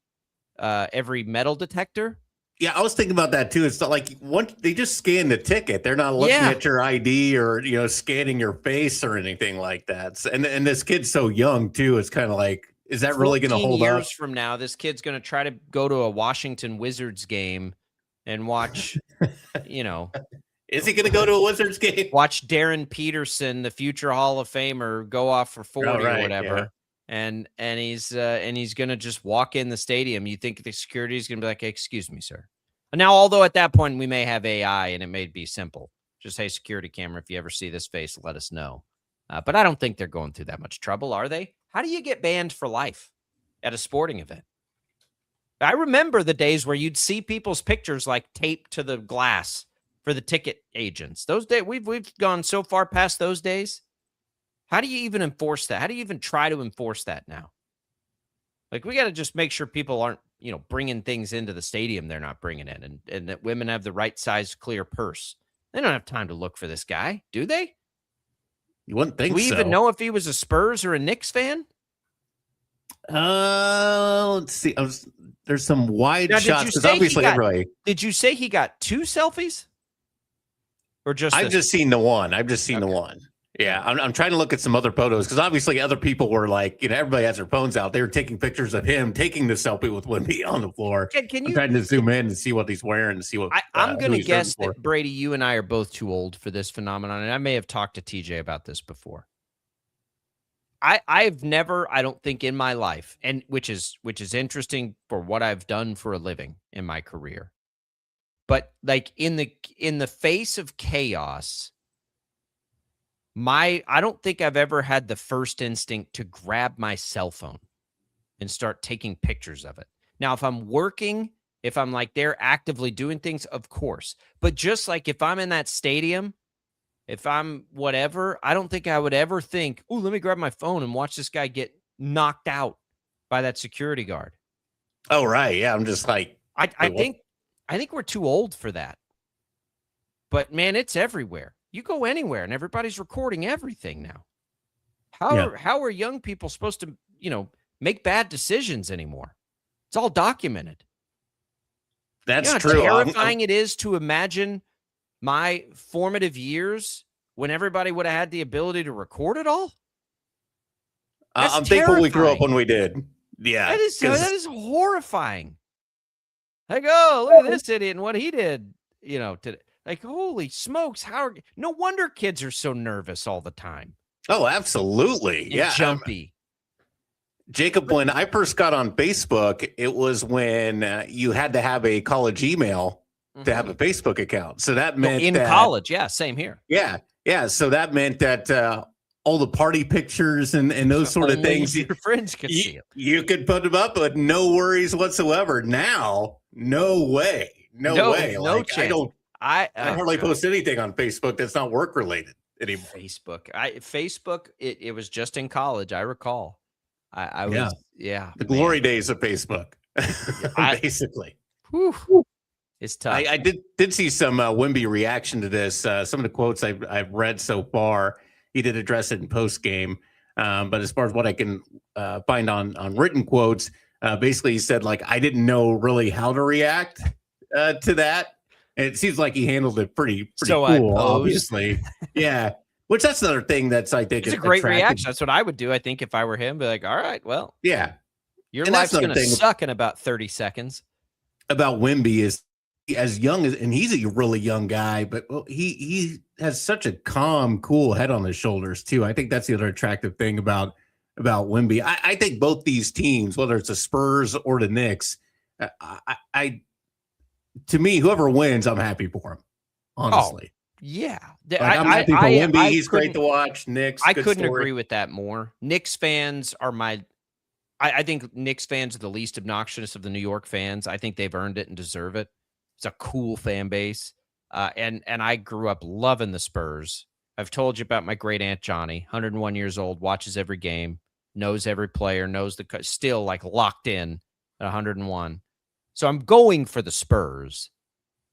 metal detector? Yeah, I was thinking about that too. It's not like once they just scan the ticket, they're not looking at your ID or scanning your face or anything like that. And this kid's so young too. It's kind of like, is that really going to hold up? 14 years from now, this kid's going to try to go to a Washington Wizards game and watch, Is he going to go to a Wizards game? Watch Darren Peterson, the future Hall of Famer, go off for 40 or whatever. Yeah. And he's going to just walk in the stadium. You think the security is going to be like, excuse me, sir. Now, although at that point we may have AI and it may be simple. Just, hey, security camera, if you ever see this face, let us know. But I don't think they're going through that much trouble, are they? How do you get banned for life at a sporting event? I remember the days where you'd see people's pictures like taped to the glass for the ticket agents. Those days, we've gone so far past those days. How do you even enforce that? How do you even try to enforce that now? Like, we got to just make sure people aren't, bringing things into the stadium they're not bringing in, and that women have the right size clear purse. They don't have time to look for this guy, do they? You wouldn't think so. Do we even know if he was a Spurs or a Knicks fan? Let's see. There's some wide shots because obviously everybody. Did you say he got 2 selfies? Or just I've just seen the one. I've just seen the one. Yeah, I'm trying to look at some other photos because obviously other people were like, everybody has their phones out. They were taking pictures of him taking the selfie with Wemby on the floor. Can you I'm trying to zoom in and see what he's wearing and see what I'm going to guess that Brady, you and I are both too old for this phenomenon, and I may have talked to TJ about this before. I've never, I don't think in my life, and which is interesting for what I've done for a living in my career, but like in the face of chaos. I don't think I've ever had the first instinct to grab my cell phone and start taking pictures of it. Now, if I'm working, if I'm like they're actively doing things, of course. But just like if I'm in that stadium, if I'm whatever, I don't think I would ever think, oh, let me grab my phone and watch this guy get knocked out by that security guard. Oh, right. Yeah. I'm just like, I think we're too old for that. But man, it's everywhere. You go anywhere and everybody's recording everything now. How are young people supposed to, make bad decisions anymore? It's all documented. That's true. How terrifying it is to imagine my formative years when everybody would have had the ability to record it all. I'm thankful we grew up when we did. Yeah. That is horrifying. Like, oh, look at this idiot and what he did, today. Like, holy smokes, no wonder kids are so nervous all the time. Oh, absolutely. And jumpy. Jacob, when I first got on Facebook, it was when you had to have a college email to have a Facebook account. So that meant in college. Yeah, same here. Yeah. Yeah. So that meant that all the party pictures and those sort of things, your friends could see it. You could put them up with no worries whatsoever. Now, no way. No way. No chance. I hardly post anything on Facebook that's not work related anymore. Facebook. It was just in college. I recall. I was the glory days of Facebook, basically. It's tough. I did see some Wemby reaction to this. Some of the quotes I've read so far, he did address it in post game. But as far as what I can find on written quotes, basically he said like I didn't know really how to react to that. And it seems like he handled it pretty cool, obviously. Yeah. Which that's another thing that's, I think, it's a great reaction. That's what I would do. I think if I were him, be like, all right, well, yeah, your life's going to suck in about 30 seconds. About Wemby is as young as, and he's a really young guy, but he has such a calm, cool head on his shoulders too. I think that's the other attractive thing about Wemby. I think both these teams, whether it's the Spurs or the Knicks, to me, whoever wins, I'm happy for him. Honestly, Yeah. I'm happy for Wemby. He's great to watch. Knicks. I good couldn't story. agree with that more. Knicks fans are I think Knicks fans are the least obnoxious of the New York fans. I think they've earned it and deserve it. It's a cool fan base. And I grew up loving the Spurs. I've told you about my great aunt Johnny, 101 years old, watches every game, knows every player, knows still like locked in at 101. So I'm going for the Spurs,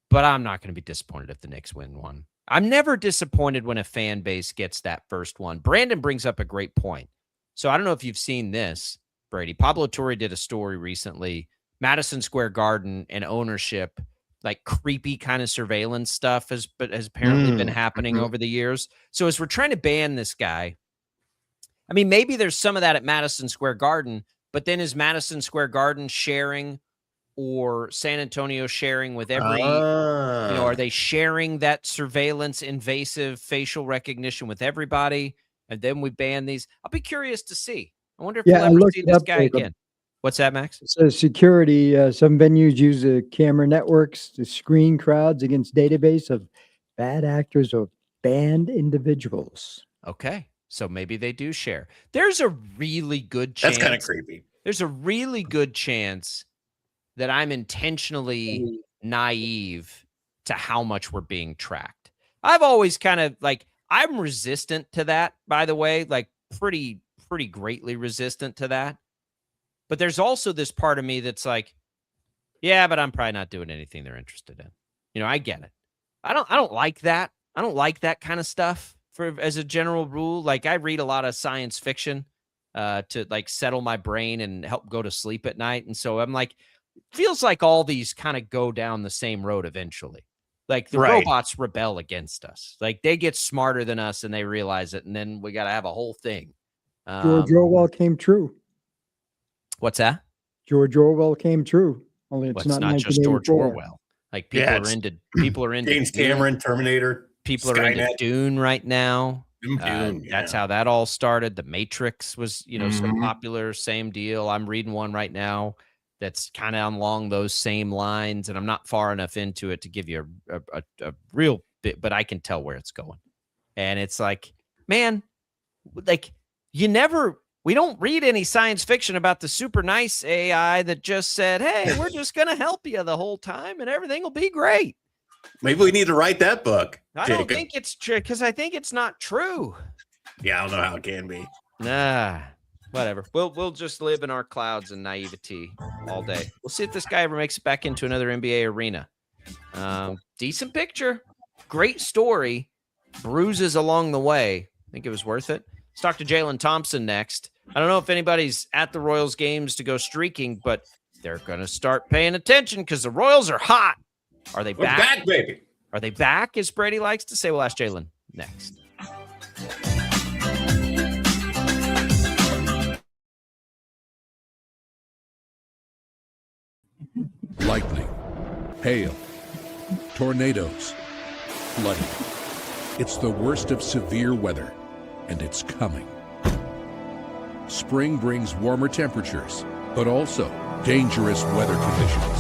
but I'm not going to be disappointed if the Knicks win one. I'm never disappointed when a fan base gets that first one. Brandon brings up a great point. So I don't know if you've seen this, Brady. Pablo Torre did a story recently, Madison Square Garden and ownership, like creepy kind of surveillance stuff has apparently been happening over the years. So as we're trying to ban this guy, I mean, maybe there's some of that at Madison Square Garden, but then is Madison Square Garden sharing or San Antonio sharing with every, are they sharing that surveillance invasive facial recognition with everybody? And then we ban these. I'll be curious to see. I wonder if we'll ever see this guy again. What's that, Max? It says security. Some venues use the camera networks to screen crowds against database of bad actors or banned individuals. Okay. So maybe they do share. There's a really good chance. That's kind of creepy. There's a really good chance that I'm intentionally naive to how much we're being tracked. I've always kind of I'm resistant to that, by the way, like pretty greatly resistant to that. But there's also this part of me that's like, yeah, but I'm probably not doing anything they're interested in. I get it. I don't like that. I don't like that kind of stuff as a general rule. Like I read a lot of science fiction to like settle my brain and help go to sleep at night. And so I'm like, feels like all these kind of go down the same road eventually. Like the robots rebel against us. Like they get smarter than us and they realize it. And then we got to have a whole thing. George Orwell came true. What's that? George Orwell came true. Only it's not just George Orwell. Like people are into James Cameron, Terminator. People are into Dune right now. That's how that all started. The Matrix was, so popular. Same deal. I'm reading one right now that's kind of along those same lines, and I'm not far enough into it to give you a real bit, but I can tell where it's going. And it's like, man, like we don't read any science fiction about the super nice AI that just said, hey, we're just going to help you the whole time and everything will be great. Maybe we need to write that book. I don't think it's true because I think it's not true. Yeah, I don't know how it can be. Nah, whatever. We'll just live in our clouds and naivety all day. We'll see if this guy ever makes it back into another NBA arena. Decent picture. Great story. Bruises along the way. Think it was worth it. Let's talk to Jaylon Thompson next. I don't know if anybody's at the Royals games to go streaking, but they're going to start paying attention because the Royals are hot. Are they back? We're back, baby. Are they back, as Brady likes to say? We'll ask Jaylon next. Lightning, hail, tornadoes, flooding. It's the worst of severe weather, and it's coming. Spring brings warmer temperatures, but also dangerous weather conditions.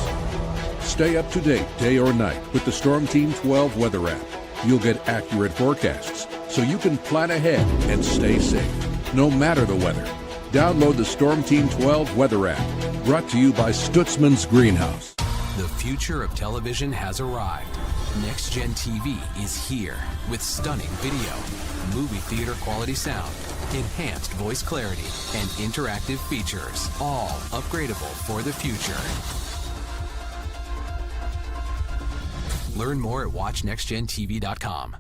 Stay up to date day or night with the Storm Team 12 weather app. You'll get accurate forecasts, so you can plan ahead and stay safe, no matter the weather. Download the Storm Team 12 weather app, brought to you by Stutzman's Greenhouse. The future of television has arrived. Next Gen TV is here with stunning video, movie theater quality sound, enhanced voice clarity, and interactive features, all upgradable for the future. Learn more at watchnextgentv.com.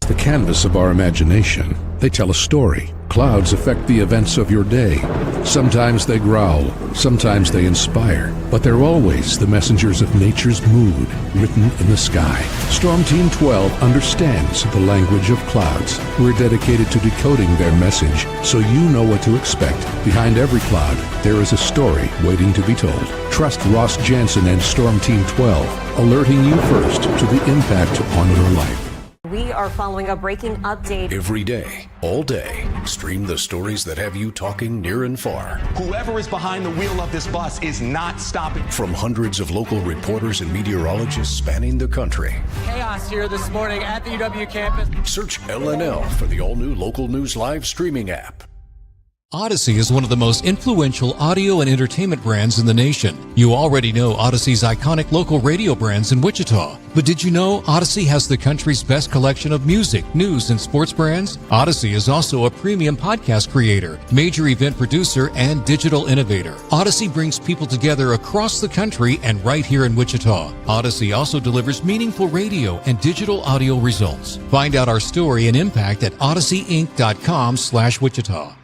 The canvas of our imagination. They tell a story, clouds affect the events of your day. Sometimes they growl, sometimes they inspire, but they're always the messengers of nature's mood written in the sky. Storm Team 12 understands the language of clouds. We're dedicated to decoding their message so you know what to expect. Behind every cloud, there is a story waiting to be told. Trust Ross Jansen and Storm Team 12, alerting you first to the impact on your life. We are following a breaking update. Every day, all day, stream the stories that have you talking near and far. Whoever is behind the wheel of this bus is not stopping. From hundreds of local reporters and meteorologists spanning the country. Chaos here this morning at the UW campus. Search LNL for the all-new Local News Live streaming app. Odyssey is one of the most influential audio and entertainment brands in the nation. You already know Odyssey's iconic local radio brands in Wichita. But did you know Odyssey has the country's best collection of music, news, and sports brands? Odyssey is also a premium podcast creator, major event producer, and digital innovator. Odyssey brings people together across the country and right here in Wichita. Odyssey also delivers meaningful radio and digital audio results. Find out our story and impact at odysseyinc.com/Wichita.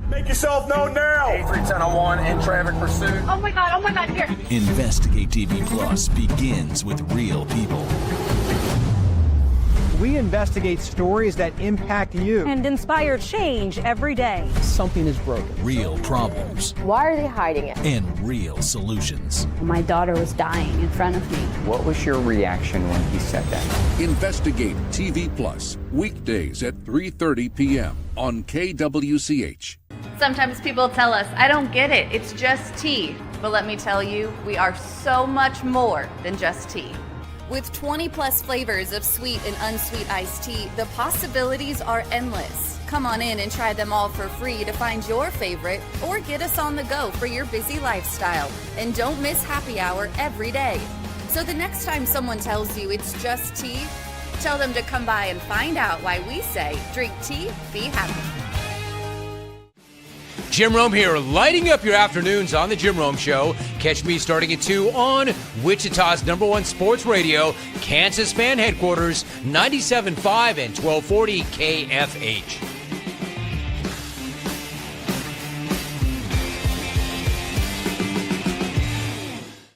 Make yourself known now. 83101 in traffic pursuit. Oh my God, here. Investigate TV Plus begins with real people. We investigate stories that impact you. And inspire change every day. Something is broken. Real problems. Why are they hiding it? And real solutions. My daughter was dying in front of me. What was your reaction when he said that? Investigate TV Plus, weekdays at 3:30 p.m. on KWCH. Sometimes people tell us, I don't get it, it's just tea. But let me tell you, we are so much more than just tea. With 20 plus flavors of sweet and unsweet iced tea, the possibilities are endless. Come on in and try them all for free to find your favorite or get us on the go for your busy lifestyle. And don't miss happy hour every day. So the next time someone tells you it's just tea, tell them to come by and find out why we say drink tea, be happy. Jim Rome here, lighting up your afternoons on the Jim Rome Show. Catch me starting at 2 on Wichita's #1 sports radio, Kansas Fan Headquarters, 97.5 and 1240 KFH.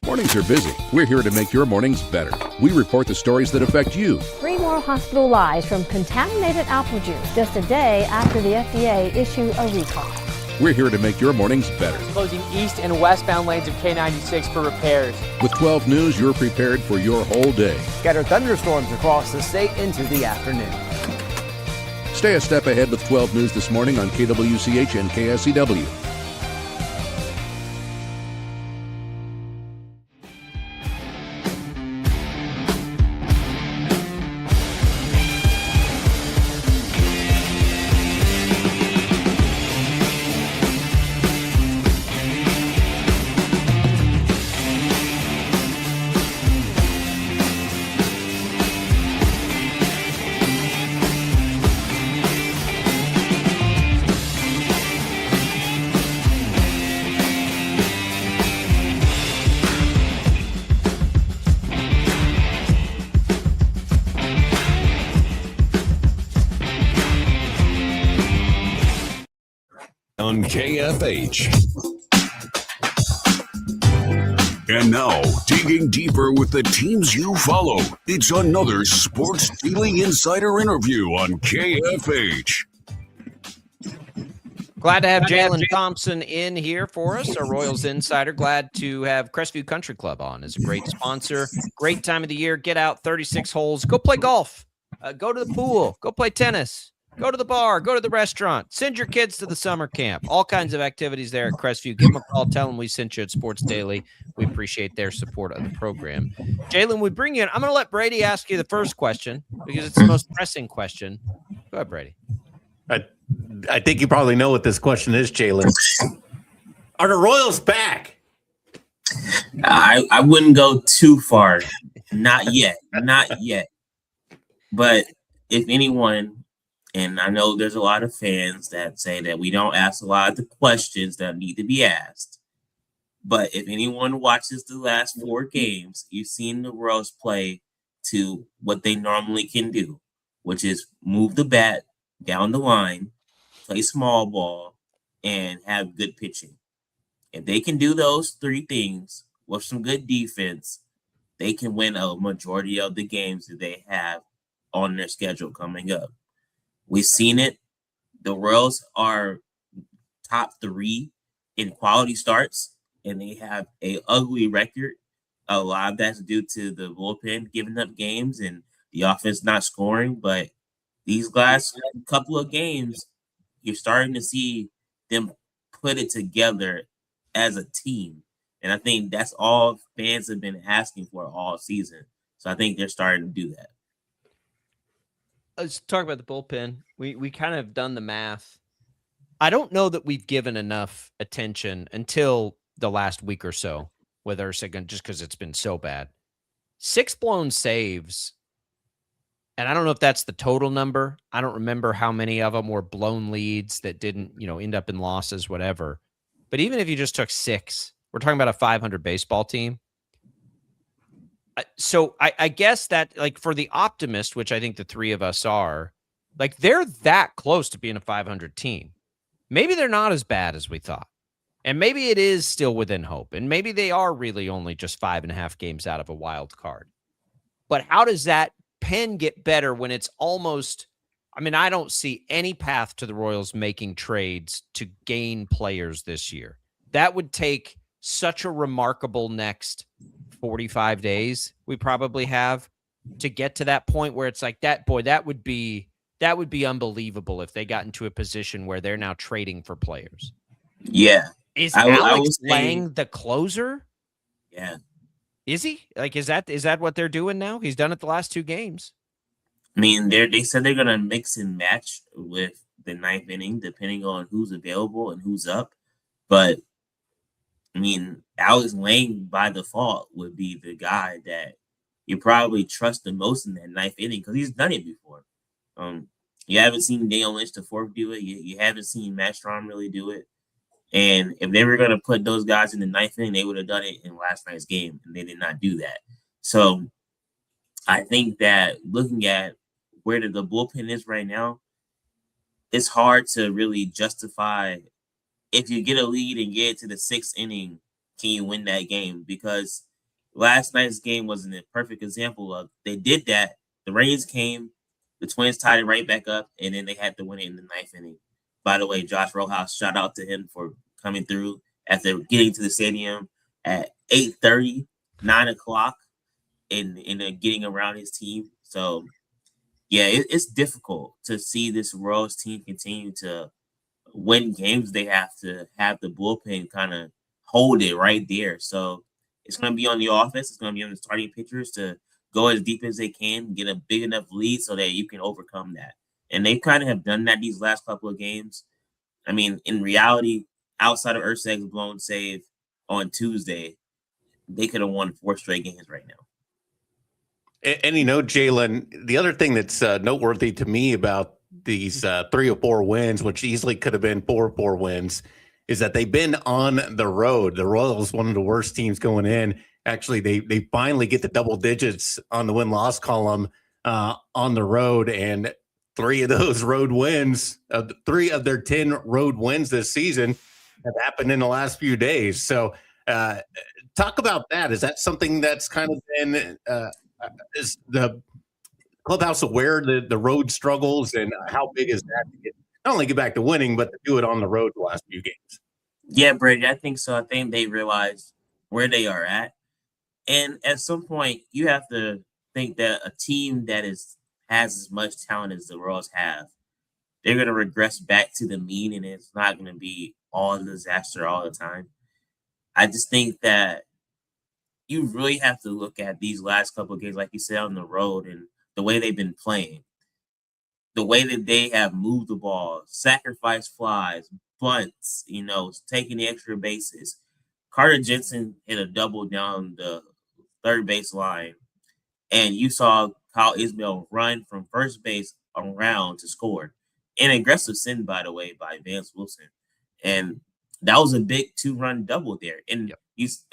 Mornings are busy. We're here to make your mornings better. We report the stories that affect you. 3 more hospital lies from contaminated apple juice just a day after the FDA issued a recall. We're here to make your mornings better. Closing east and westbound lanes of K96 for repairs. With 12 News, you're prepared for your whole day. Scattered thunderstorms across the state into the afternoon. Stay a step ahead with 12 News this morning on KWCH and KSCW. On KFH. And now, digging deeper with the teams you follow, it's another Sports Daily Insider interview on KFH. Glad to have Jaylon Thompson in here for us, a Royals insider. Glad to have Crestview Country Club on as a great sponsor. Great time of the year. Get out 36 holes. Go play golf. Go to the pool. Go play tennis. Go to the bar, go to the restaurant, send your kids to the summer camp. All kinds of activities there at Crestview. Give them a call, tell them we sent you at Sports Daily. We appreciate their support of the program. Jaylon, we bring you in. I'm going to let Brady ask you the first question because it's the most pressing question. Go ahead, Brady. I think you probably know what this question is, Jaylon. Are the Royals back? I wouldn't go too far. Not yet. Not yet. But if anyone... And I know there's a lot of fans that say that we don't ask a lot of the questions that need to be asked. But if anyone watches the last 4 games, you've seen the Royals play to what they normally can do, which is move the bat down the line play small ball, and have good pitching. If they can do those three things with some good defense, they can win a majority of the games that they have on their schedule coming up. We've seen it. The Royals are top 3 in quality starts, and they have a ugly record. A lot of that's due to the bullpen giving up games and the offense not scoring. But these last couple of games, you're starting to see them put it together as a team. And I think that's all fans have been asking for all season. So I think they're starting to do that. Let's talk about the bullpen. We kind of done the math. I don't know that we've given enough attention until the last week or so with Erceg, just because it's been so bad. 6 blown saves, and I don't know if that's the total number. I don't remember how many of them were blown leads that didn't, end up in losses, whatever. But even if you just took 6, we're talking about a 500 baseball team. So I guess that, like, for the optimist, which I think the 3 of us are, like, they're that close to being a 500 team. Maybe they're not as bad as we thought. And maybe it is still within hope. And maybe they are really only just 5.5 games out of a wild card. But how does that pen get better when it's almost, I don't see any path to the Royals making trades to gain players this year. That would take such a remarkable next 45 days we probably have to get to that point where it's like that would be unbelievable if they got into a position where they're now trading for players. Yeah. Is Alex Lang the closer? Yeah. Is he? Like, is that what they're doing now? He's done it the last 2 games. They said they're gonna mix and match with the 9th inning, depending on who's available and who's up. But Alex Lang by default would be the guy that you probably trust the most in that 9th inning because he's done it before. You haven't seen Daniel Lynch the 4th do it. You haven't seen Matt Strom really do it. And if they were going to put those guys in the 9th inning, they would have done it in last night's game, and they did not do that. So I think that looking at where the bullpen is right now, it's hard to really justify if you get a lead and get to the 6th inning, can you win that game? Because last night's game was a perfect example of they did that. The rains came, the Twins tied it right back up, and then they had to win it in the 9th inning. By the way, Josh Rojas, shout out to him for coming through after getting to the stadium at 8:30, 9 o'clock, and getting around his team. So, yeah, it's difficult to see this Royals team continue to win games. They have to have the bullpen kind of hold it right there. So it's going to be on the offense. It's going to be on the starting pitchers to go as deep as they can, get a big enough lead so that you can overcome that. And they kind of have done that these last couple of games. In reality, outside of Erceg's blown save on Tuesday, they could have won 4 straight games right now. And Jaylon, the other thing that's noteworthy to me about these 3 or 4 wins, which easily could have been 4 wins, is that they've been on the road. The Royals, one of the worst teams going in. Actually, they finally get the double digits on the win-loss column on the road, and 3 of those road wins, 3 of their 10 road wins this season have happened in the last few days. So talk about that. Is that something that's kind of been is the clubhouse aware of the road struggles, and how big is that to not only get back to winning, but to do it on the road the last few games? Yeah, Brady, I think so. I think they realize where they are at. And at some point, you have to think that a team that has as much talent as the Royals have, they're going to regress back to the mean, and it's not going to be all disaster all the time. I just think that you really have to look at these last couple of games, like you said, on the road and the way they've been playing, the way that they have moved the ball, sacrifice flies, bunts, taking the extra bases. Carter Jensen hit a double down the third base line, and you saw Kyle Ismail run from first base around to score. An aggressive send, by the way, by Vance Wilson. And that was a big 2-run double there. And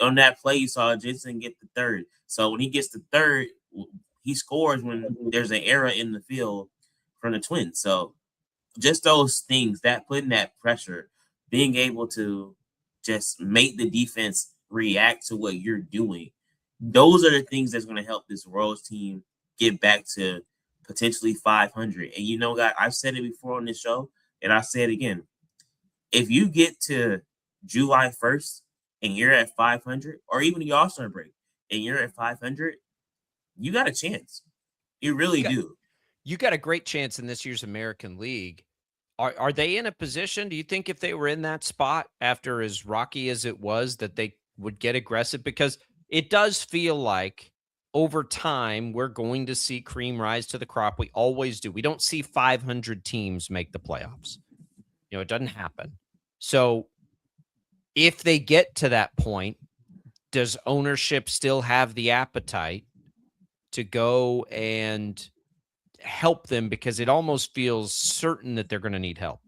on that play, you saw Jensen get the third. So when he gets the third, he scores when there's an error in the field from the Twins. So just those things, that putting that pressure, being able to just make the defense react to what you're doing. Those are the things that's going to help this Royals team get back to potentially 500. And guys, I've said it before on this show, and I'll say it again. If you get to July 1st and you're at 500, or even the All-Star break and you're at 500, you got a chance. You really do. You got a great chance in this year's American League. Are they in a position, do you think, if they were in that spot after as rocky as it was, that they would get aggressive? Because it does feel like over time we're going to see cream rise to the crop. We always do. We don't see 500 teams make the playoffs. It doesn't happen. So if they get to that point, does ownership still have the appetite to go and help them? Because it almost feels certain that they're going to need help.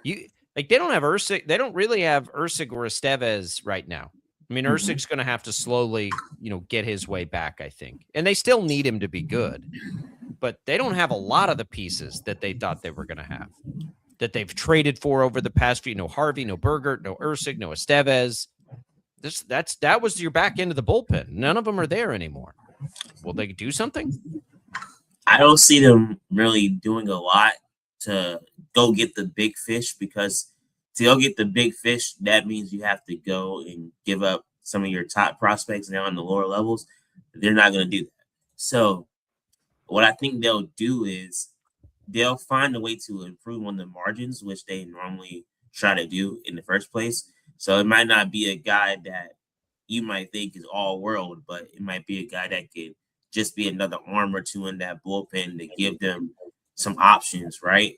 They don't have Ursic. They don't really have Ursic or Estevez right now. I mean, Ursic's going to have to slowly, get his way back, I think. And they still need him to be good. But they don't have a lot of the pieces that they thought they were going to have, that they've traded for over the past few. No Harvey, no Bergert, no Ursic, no Estevez. That was your back end of the bullpen. None of them are there anymore. Will they do something? I don't see them really doing a lot to go get the big fish, because to go get the big fish, that means you have to go and give up some of your top prospects now in the lower levels. They're not going to do that. So what I think they'll do is they'll find a way to improve on the margins, which they normally try to do in the first place. So it might not be a guy that you might think is all world, but it might be a guy that could just be another arm or two in that bullpen to give them some options, right?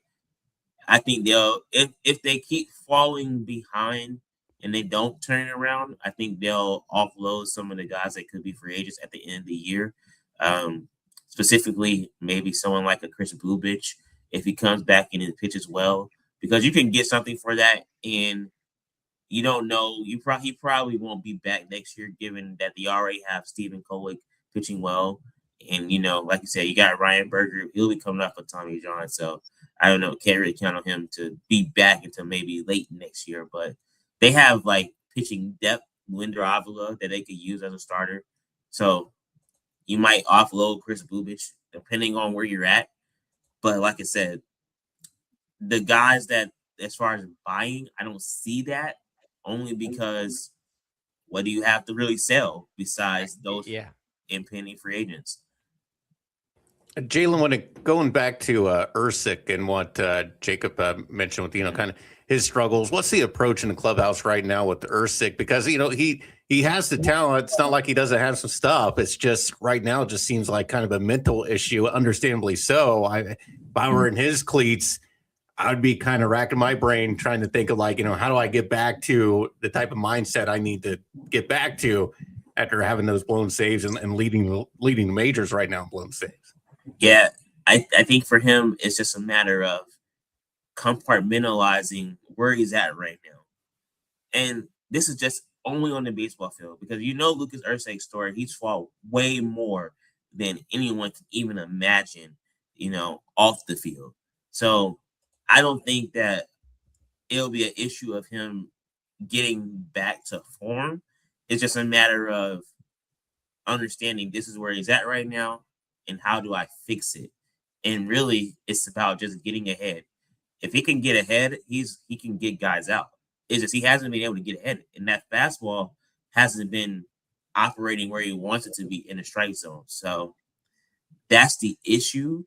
I think they'll, if they keep falling behind and they don't turn it around, I think they'll offload some of the guys that could be free agents at the end of the year. Specifically, maybe someone like a Chris Bubich, if he comes back and it pitches well, because you can get something for that, and you don't know. He probably won't be back next year, given that they already have Stephen Kolek pitching well. And, like you said, you got Ryan Berger. He'll be coming off of Tommy John. So I don't know. Can't really count on him to be back until maybe late next year. But they have, pitching depth, Linder Avila, that they could use as a starter. So you might offload Chris Bubich, depending on where you're at. But like I said, the guys that, as far as buying, I don't see that, only because what do you have to really sell besides those impending free agents? Jaylon, going back to Ursic and what Jacob mentioned with, kind of his struggles, what's the approach in the clubhouse right now with Ursic? Because, he has the talent. It's not like he doesn't have some stuff. It's just right now it just seems like kind of a mental issue, understandably so. If I were in his cleats, I would be kind of racking my brain trying to think of how do I get back to the type of mindset I need to get back to after having those blown saves and leading the majors right now in blown saves. Yeah, I think for him, it's just a matter of compartmentalizing where he's at right now. And this is just only on the baseball field, because Lucas Ursic's story, he's fought way more than anyone can even imagine, off the field. So I don't think that it'll be an issue of him getting back to form. It's just a matter of understanding this is where he's at right now and how do I fix it. And really, it's about just getting ahead. If he can get ahead, he can get guys out. It's just he hasn't been able to get ahead, and that fastball hasn't been operating where he wants it to be in the strike zone. So that's the issue.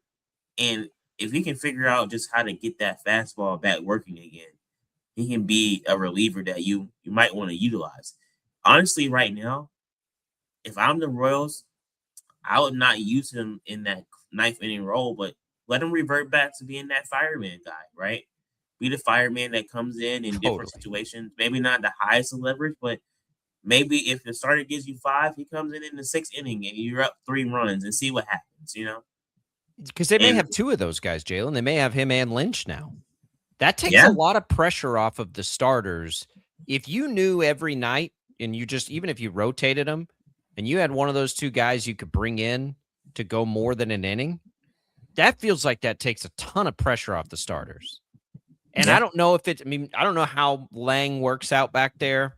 And if he can figure out just how to get that fastball back working again, he can be a reliever that you might want to utilize. Honestly, right now, if I'm the Royals, I would not use him in that ninth inning role, but let him revert back to being that fireman guy, right? Be the fireman that comes in different situations. Maybe not the highest of leverage, but maybe if the starter gives you 5, he comes in the 6th inning and you're up 3 runs and see what happens, Because they may have 2 of those guys, Jaylon. They may have him and Lynch now. That takes a lot of pressure off of the starters. If you knew every night and you just, even if you rotated them and you had one of those 2 guys you could bring in to go more than an inning, that feels like that takes a ton of pressure off the starters. And I don't know if it's, I don't know how Lang works out back there.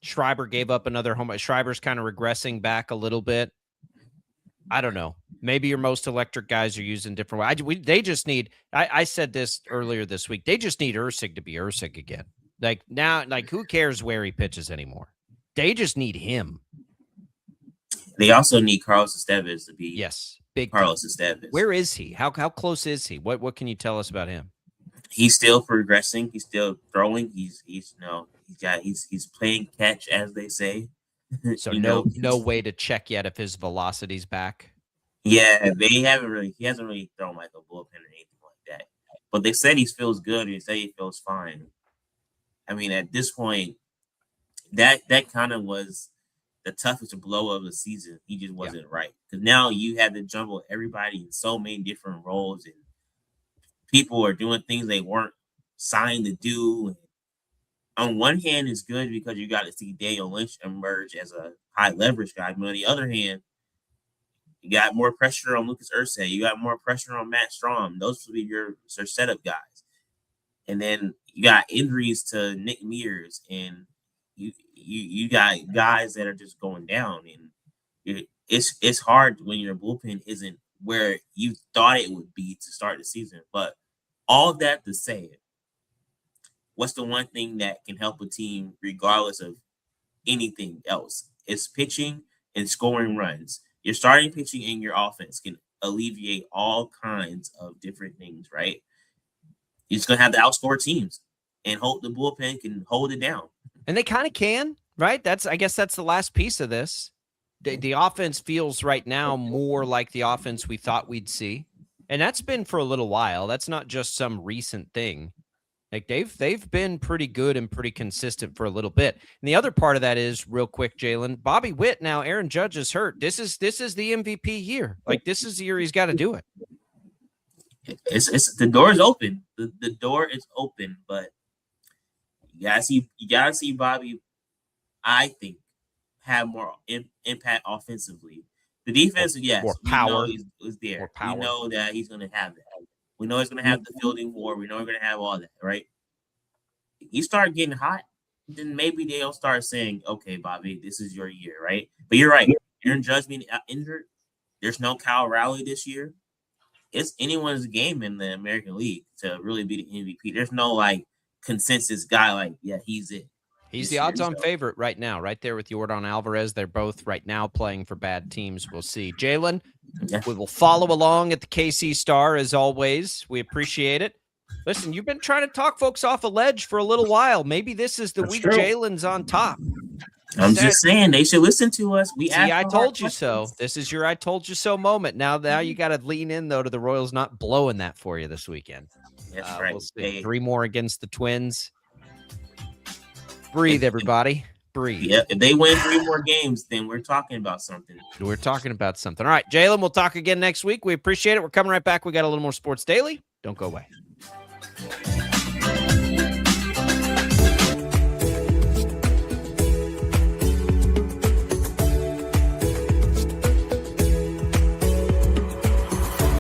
Schreiber gave up another home. Schreiber's kind of regressing back a little bit. I don't know. Maybe your most electric guys are using different ways. They just need, I said this earlier this week, they just need Ursig to be Ursig again. Like now, like who cares where he pitches anymore? They just need him. They also need Carlos Estevez to be big Carlos Estevez. Where is he? How close is he? What can you tell us about him? He's still progressing. He's still throwing. He's playing catch, as they say. So no way to check yet if his velocity's back. Yeah, he hasn't really thrown like a bullpen or anything like that. But they said he feels good. They say he feels fine. I mean, at this point, that kind of was the toughest blow of the season. He just wasn't right. Because now you had to jumble everybody in so many different roles, and people are doing things they weren't signed to do. On one hand, it's good because you got to see Daniel Lynch emerge as a high leverage guy. But on the other hand, you got more pressure on Lucas Ursay. You got more pressure on Matt Strom. Those will be your setup guys. And then you got injuries to Nick Mears, and you got guys that are just going down. And it's hard when your bullpen isn't where you thought it would be to start the season. But all that to say, what's the one thing that can help a team regardless of anything else? It's pitching and scoring runs. Your starting pitching and your offense can alleviate all kinds of different things, right? You're just going to have to outscore teams and hope the bullpen can hold it down. And they kind of can, right? I guess that's the last piece of this. The offense feels right now more like the offense we thought we'd see. And that's been for a little while. That's not just some recent thing. Like they've been pretty good and pretty consistent for a little bit. And the other part of that is, real quick, Jaylon, Bobby Witt, now Aaron Judge is hurt. This is the MVP year. Like this is the year he's got to do it. It's the door is open. The door is open, but you gotta see Bobby, I think, have more impact offensively. The defense, yes, more power is there. More power. We know that he's going to have that. We know he's going to have the fielding war. We know he's going to have all that, right? You start getting hot, then maybe they'll start saying, okay, Bobby, this is your year, right? But you're right. Aaron Judge being injured. There's no Kyle Rowley this year. It's anyone's game in the American League to really be the MVP. There's no, like, consensus guy like, yeah, he's it. He's the odds-on favorite right now, right there with Yordan Alvarez. They're both right now playing for bad teams. We'll see. Jaylon, we will follow along at the KC Star as always. We appreciate it. Listen, you've been trying to talk folks off a ledge for a little while. Maybe this is the week Jaylon's on top. I'm just saying they should listen to us. See, I told you so. This is your I told you so moment. Now you got to lean in, though, to the Royals not blowing that for you this weekend. That's right. We'll see. 3 more against the Twins. Breathe, everybody. Breathe. Yeah, if they win 3 more games, then we're talking about something. We're talking about something. All right, Jaylon, we'll talk again next week. We appreciate it. We're coming right back. We got a little more Sports Daily. Don't go away.